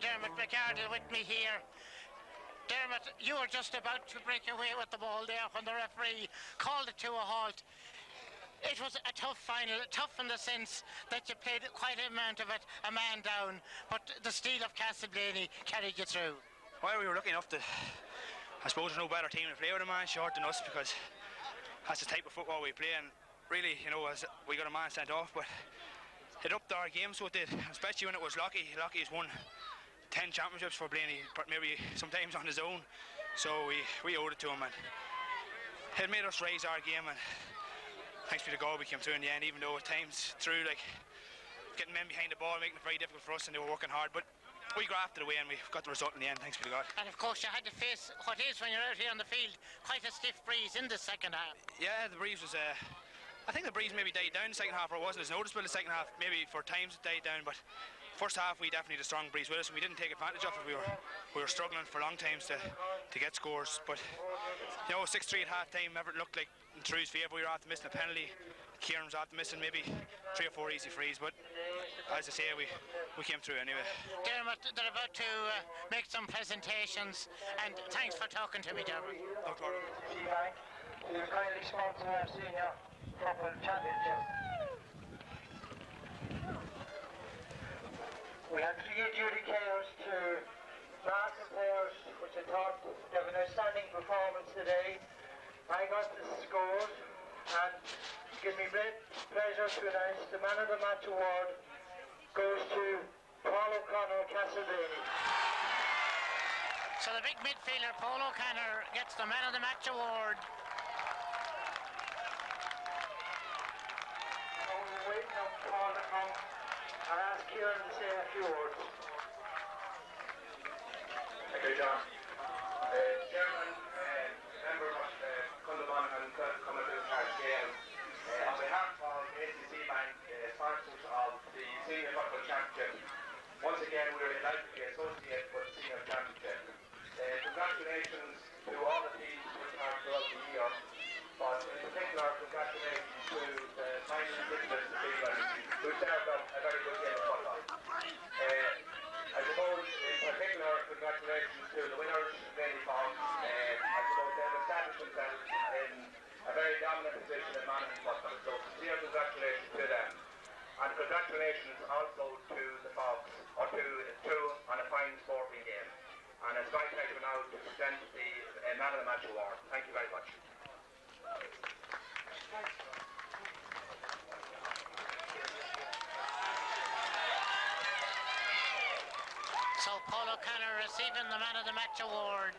Dermot McArdle with me here. Dermot, you were just about to break away with the ball there when the referee called it to a halt. It was a tough final, tough in the sense that you played quite an amount of it, a man down, but the steel of Castleblayney carried you through. Well, we were lucky enough to, I suppose there's no better team to play with a man short than us, because that's the type of football we play, and really, you know, as we got a man sent off, but it upped our game, so it did, especially when it was Lockie. Lockie's won 10 championships for Blaney, but maybe sometimes on his own, so we owed it to him, and it made us raise our game, and thanks be to God we came through in the end, even though at times through, like, getting men behind the ball, making it very difficult for us, and they were working hard, but we grafted away and we got the result in the end, thanks be to God. And of course you had to face what is, when you're out here on the field, quite a stiff breeze in the second half. Yeah, the breeze was I think the breeze maybe died down in the second half, or it wasn't as noticeable in the second half, maybe for times it died down, but first half we definitely had a strong breeze with us, and we didn't take advantage of it. We were struggling for long times to get scores, but you know, 6-3 at half time, everything looked like in Truagh's favour. We were after missing a penalty. Kieran was after missing maybe 3 or 4 easy frees, but as I say, we came through anyway. Dermot, they're about to make some presentations, and thanks for talking to me, Dermot. No problem. Bank, who kindly sponsor our senior football championship. We have 3 adjudicators to mark the players, which I thought they have an outstanding performance today. I got the scores, and it gives me great pleasure to announce the Man of the Match award goes to Paul O'Connor, Castleblayney. So the big midfielder, Paul O'Connor, gets the Man of the Match award. So we're waiting on Paul to come and ask Kieran to say a few words. Thank you, John. Chairman, members of Monaghan coming to this hard game. On behalf of ACC Bank, sponsors of the Senior Football Championship, once again we are delighted to be associated with the Senior Championship. Congratulations to all the teams which are throughout the year, but in particular congratulations to the 19 people who served up a very good game of football. I suppose in particular congratulations to the winners, Lady Fox. I suppose they have established themselves in a very dominant position in Monaghan football, so sincere congratulations to them. And congratulations also to the Fox, or to on a fine sporting game. And it's my pleasure now to present the Man of the Match award. Thank you very much. So Paul O'Connor receiving the Man of the Match award.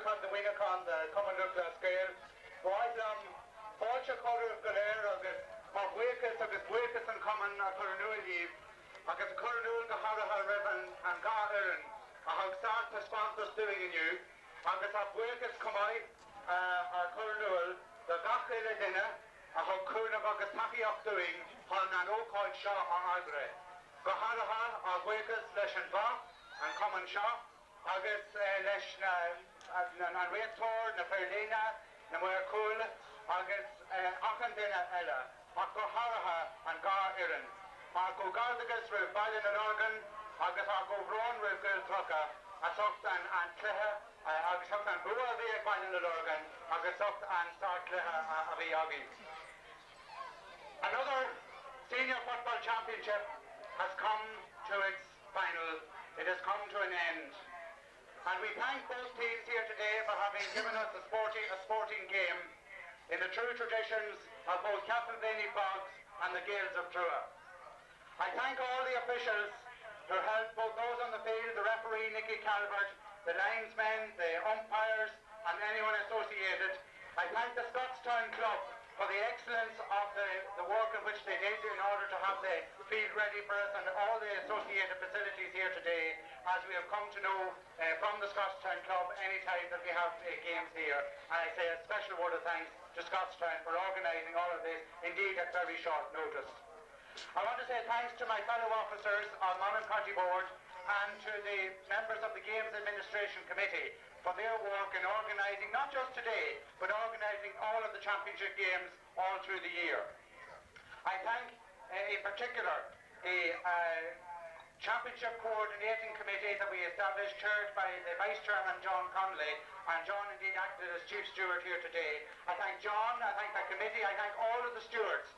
The winner on the common look last scale. Boys, Bolcha Color of Galera, Mark Wickets, Wickets and Common Cornwall Leave, Cornwall Gahara Ribbon and Gar Erin. How start the sponsors doing in you. Wickets come out, Cornwall, the Gachila dinner, how Kuna Taki up doing, on an Oakwood Shaw or Agre. Gahara, Wickets, Leshan Bach, and Common Shaw, August Leshan. Na Rétor, na Ferlina, na Muircool, agus Achandina Ella, Marco Haraha and Gar Irin. Marco Gardagus with Ballin and Organ, agus Argo Vron with Gil Truagh, Asoktan and Cleha, agus Soktan Bua via Ballin and Organ, agus Soktan Star Cleha Aviagi. Another senior football championship has come to its final. It has come to an end. And we thank both teams here today for having given us a sporting game in the true traditions of both Castleblayney Fox and the Gales of Truagh. I thank all the officials who helped, both those on the field, the referee Nicky Calvert, the linesmen, the umpires and anyone associated. I thank the Scottstown Club for the excellence of the work in which they did in order to have the field ready for us, and all the associated facilities here today, as we have come to know from the Scottstown Club any time that we have games here. And I say a special word of thanks to Scottstown for organising all of this, indeed at very short notice. I want to say thanks to my fellow officers on Monaghan County Board and to the members of the Games Administration Committee for their work in organising, not just today, but organising all of the championship games all through the year. I thank in particular the Championship Coordinating Committee that we established, chaired by the Vice Chairman John Connolly, and John indeed acted as Chief Steward here today. I thank John, I thank the committee, I thank all of the stewards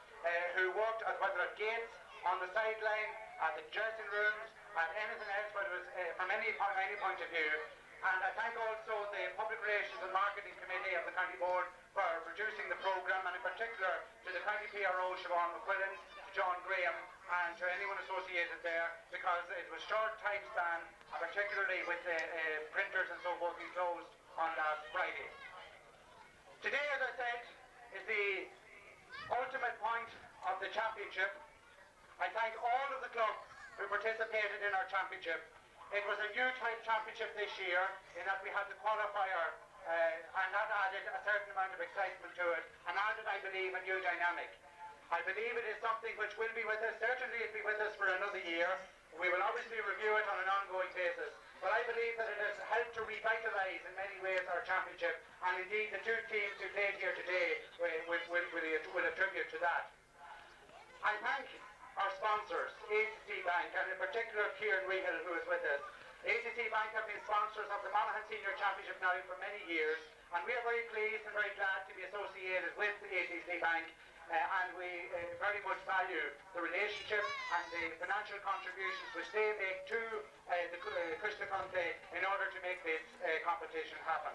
who worked whether at gates, on the sideline, at the dressing rooms, and anything else, whether it was from any point of view. And I thank also the Public Relations and Marketing Committee of the County Board for producing the programme, and in particular to the County PRO, Siobhan McQuillan, to John Graham, and to anyone associated there, because it was short time span, particularly with the printers and so forth being closed on last Friday. Today, as I said, is the ultimate point of the championship, I thank all of the clubs who participated in our championship. It was a new type championship this year in that we had the qualifier and that added a certain amount of excitement to it and added, I believe, a new dynamic. I believe it is something which will be with us, certainly it'll be with us for another year. We will obviously review it on an ongoing basis, but I believe that it has helped to revitalise in many ways our championship, and indeed the two teams who played here today will attribute to that. I thank our sponsors, ACC Bank, and in particular Kieran Rehill, who is with us. ACC Bank have been sponsors of the Monaghan Senior Championship now for many years, and we are very pleased and very glad to be associated with the ACC Bank, and we very much value the relationship and the financial contributions which they make to the Cushla Conte in order to make this competition happen.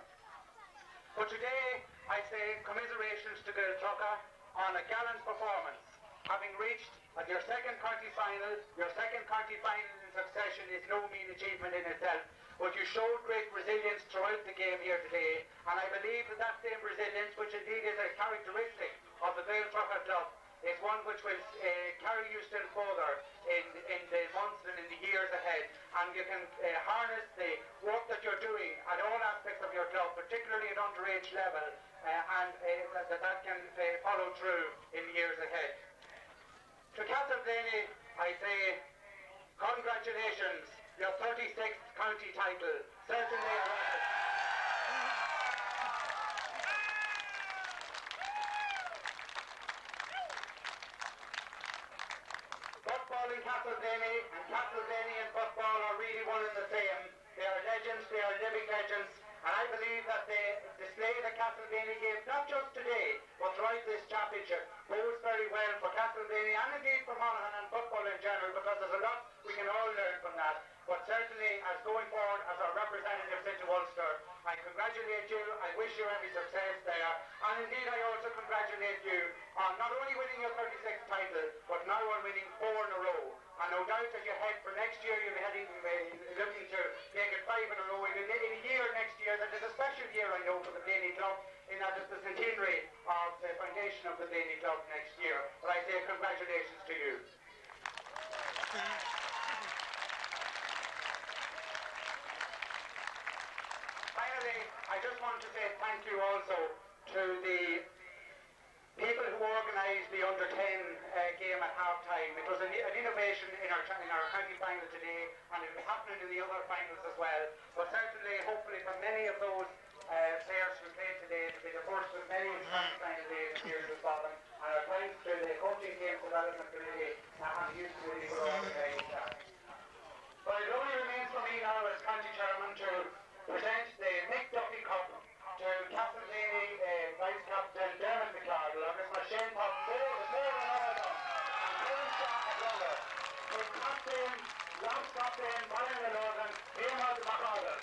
But today, I say commiserations to Truagh on a gallant performance. Having reached your second county final in succession is no mean achievement in itself, but you showed great resilience throughout the game here today, and I believe that that same resilience, which indeed is a characteristic of the Truagh Club, is one which will carry you still further in the months and in the years ahead, and you can harness the work that you're doing at all aspects of your club, particularly at underage level, and that can follow through in the years ahead. To Castleblayney, I say, congratulations, your 36th county title. Certainly a record. Football in Castleblayney and football are really one and the same. They are legends, they are living legends, and I believe that the display that Castleblayney gave, not just today, but throughout this championship, bodes very well for Castleblayney and indeed for Monaghan and football in general, because there's a lot we can all learn from that. But certainly, as going forward as our representatives into Ulster, I congratulate you, I wish you every success there, and indeed I also congratulate you on not only winning your 36th title, but now on winning 4 in a row. And no doubt as you head for next year, you'll be looking to make it 5 in a row. In a year next year, that is a special year, I know, for the Blayney Club, in that it's the centenary of the foundation of the Blayney Club next year. But I say congratulations to you. Finally, I just want to say thank you also to the people who organised the under-10 game at half-time. It was an innovation in our county final today, and it will be happening in the other finals as well. But certainly, hopefully, for many of those players who played today, it will be the first of many county final days here to Scotland. And our thanks to the Coaching Game Development Committee and the Youth Committee for organising that. But it only remains for me now as county chairman to present the Mick Duffy Cup to Castleblayney Vice Captain Dermot McCardle, agus mar sin tá mór an áda an Colin Shaw a brother. So Captain, last Captain, Brian Logan, Dermot McCardle.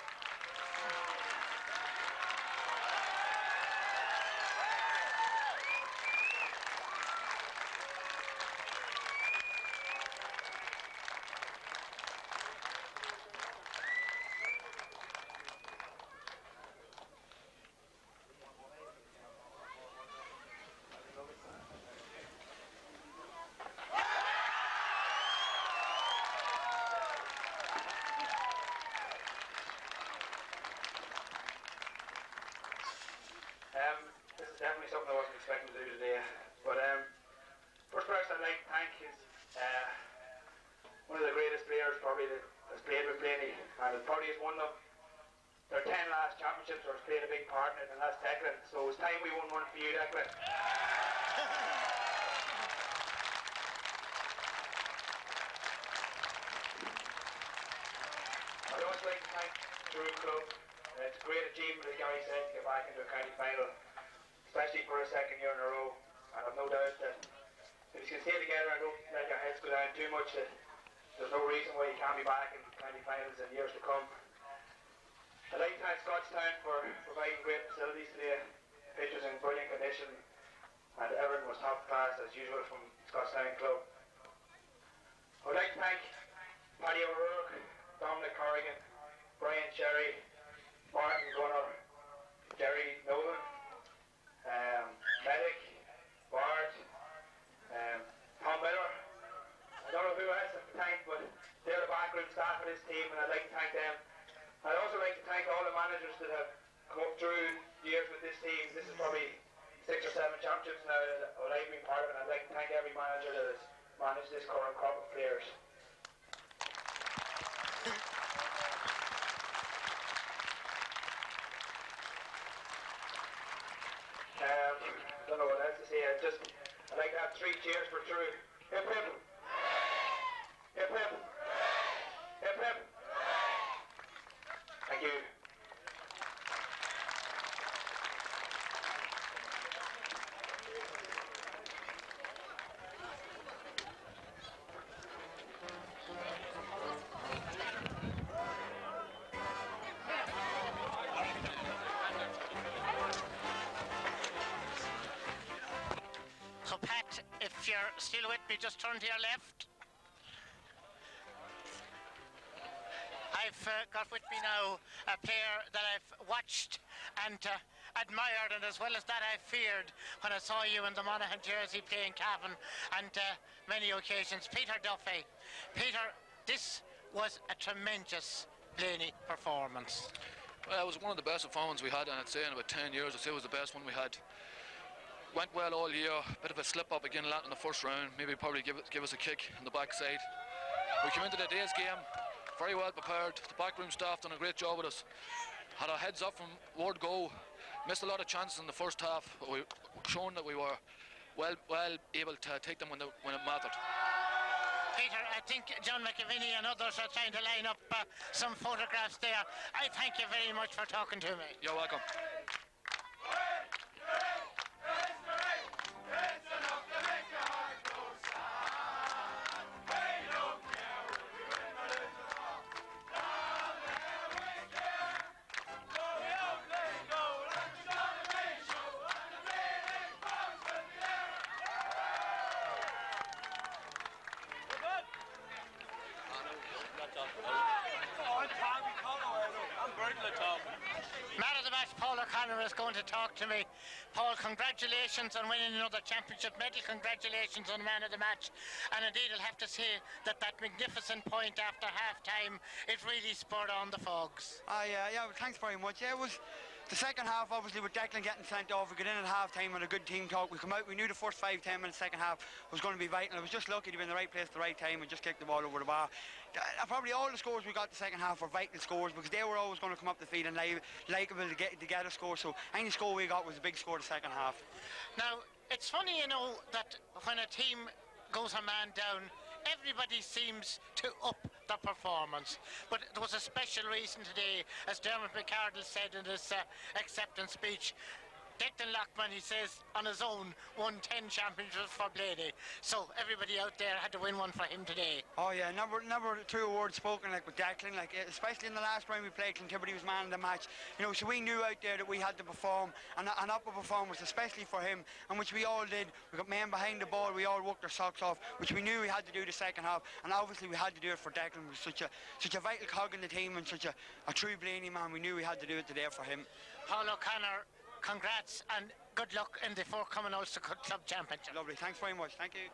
This is definitely something I wasn't expecting to do today, but first person I'd like to thank is one of the greatest players probably that has played with Blayney, and it probably has won them their 10 last championships, or has played a big part in it, and that's Declan. So it's time we won one for you, Declan. I'd also like to thank the Truagh Club. It's a great achievement, as Gary said, to get back into a county final, especially for a second year in a row. And I've no doubt that if you can stay together and don't let your heads go down too much, that there's no reason why you can't be back in county finals in years to come. I'd like to thank Scottstown for providing great facilities today. Pitches in brilliant condition, and everything was top class as usual from Scottstown Club. I would like to thank Paddy O'Rourke, Dominic Corrigan, Brian Sherry, Martin Gunner, Jerry Nolan, Medic, Bart, of this team, and I'd like to thank them. I'd also like to thank all the managers that have come up through the years with this team. This is probably 6 or 7 championships now that I've been part of, and I'd like to thank every manager that has managed this current crop of players. I don't know what else to say. I'd like to have 3 cheers for Truagh. Hip hip. Hip hip. Hip hip. Thank you. So Pat, if you're still with me, just turn to your left. I've got with me now a player that I've watched and admired, and as well as that I feared when I saw you in the Monaghan jersey playing Cavan and many occasions. Peter Duffy. Peter, this was a tremendous Blayney performance. Well, it was one of the best performances we had, and I'd say in about 10 years, I'd say it was the best one we had. Went well all year, bit of a slip up again in the first round, maybe probably give us a kick in the backside. We came into today's game very well prepared. The backroom staff done a great job with us. Had our heads up from word go, missed a lot of chances in the first half, but we shown that we were well able to take them when it mattered. Peter, I think John McAviney and others are trying to line up some photographs there. I thank you very much for talking to me. You're welcome. Man of the match, Paul O'Connor, is going to talk to me. Paul, congratulations on winning another championship medal. Congratulations on man of the match. And indeed, I'll have to say that magnificent point after half-time, it really spurred on the Fogs. Yeah, well, thanks very much. Yeah, it was the second half, obviously, with Declan getting sent off. We got in at half-time and a good team talk. We come out, we knew the first 5-10 minutes, second half was going to be vital. I was just lucky to be in the right place at the right time and just kick the ball over the bar. Probably all the scores we got the second half were vital scores because they were always going to come up the field and likeable to get a score. So any score we got was a big score the second half. Now, it's funny, you know, that when a team goes a man down, everybody seems to up their performance. But there was a special reason today, as Dermot McCardle said in his acceptance speech. Declan Lockman, he says, on his own, won 10 championships for Blayney. So everybody out there had to win one for him today. Oh yeah, never two words spoken like with Declan, like especially in the last round we played, Clontiberty was man of the match. You know, so we knew out there that we had to perform and up a performance, especially for him, and which we all did. We got men behind the ball, we all worked our socks off, which we knew we had to do the second half, and obviously we had to do it for Declan. He was such a vital cog in the team and such a true Blayney man. We knew we had to do it today for him. Paul O'Connor, congrats and good luck in the forthcoming Ulster Club Championship. Lovely, thanks very much, thank you.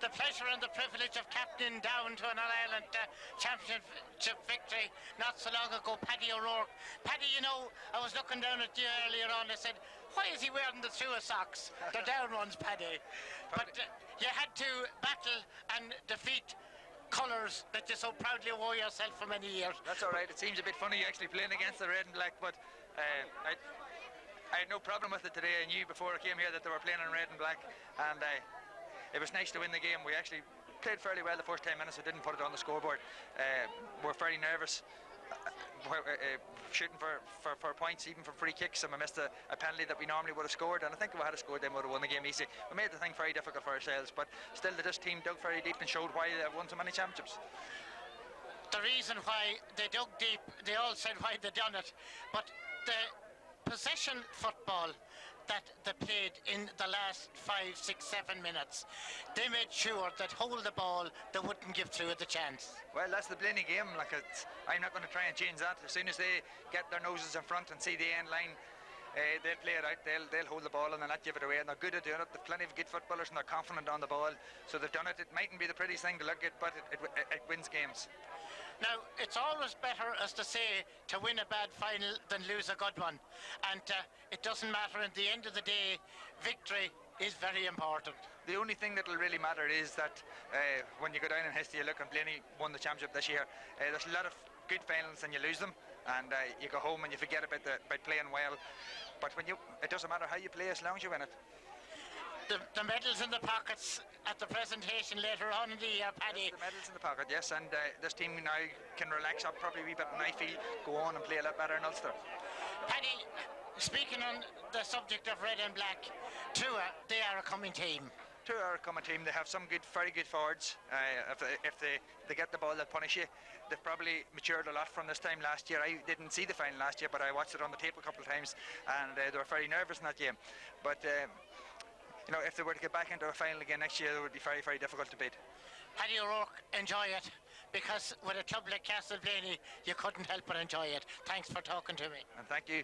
the pleasure and the privilege of captaining down to an All-Ireland championship victory not so long ago, Paddy O'Rourke. Paddy, you know, I was looking down at you earlier on. I said, why is he wearing the Truagh socks? They're down ones, Paddy. But you had to battle and defeat colours that you so proudly wore yourself for many years. That's all right. It seems a bit funny actually playing against the red and black, but I had no problem with it today. I knew before I came here that they were playing in red and black, and it was nice to win the game. We actually played fairly well the first 10 minutes. I didn't put it on the scoreboard. We're very nervous. Shooting for points, even for free kicks, and we missed a penalty that we normally would have scored, and I think if we had scored then we would have won the game easy. We made the thing very difficult for ourselves, but still this team dug very deep and showed why they've won so many championships. The reason why they dug deep, they all said why they done it, but the possession football that they played in the last 5, 6, 7 minutes, they made sure that hold the ball, they wouldn't give Truagh the chance. Well, that's the Blayney game. Like, I'm not going to try and change that. As soon as they get their noses in front and see the end line, they'll play it out. They'll hold the ball and they'll not give it away. And they're good at doing it. They've plenty of good footballers and they're confident on the ball. So they've done it. It mightn't be the prettiest thing to look at, but it wins games. Now, it's always better, as to say, to win a bad final than lose a good one. And it doesn't matter. At the end of the day, victory is very important. The only thing that will really matter is that when you go down in history, you look, and Blayney won the championship this year. There's a lot of good finals and you lose them, and you go home and you forget about playing well. But it doesn't matter how you play as long as you win it. The medals in the pockets at the presentation later on in the year, Paddy. Yes, the medals in the pocket, yes, and this team now can relax up probably a wee bit, and I feel go on and play a lot better in Ulster. Paddy, speaking on the subject of red and black, Truagh, they are a coming team. Truagh are a coming team. They have some very good forwards. If they get the ball, they'll punish you. They've probably matured a lot from this time last year. I didn't see the final last year, but I watched it on the tape a couple of times, and they were very nervous in that game. But you know, if they were to get back into a final again next year, it would be very, very difficult to beat. Paddy O'Rourke, enjoy it, because with a club like Castleblayney, you couldn't help but enjoy it. Thanks for talking to me. And thank you.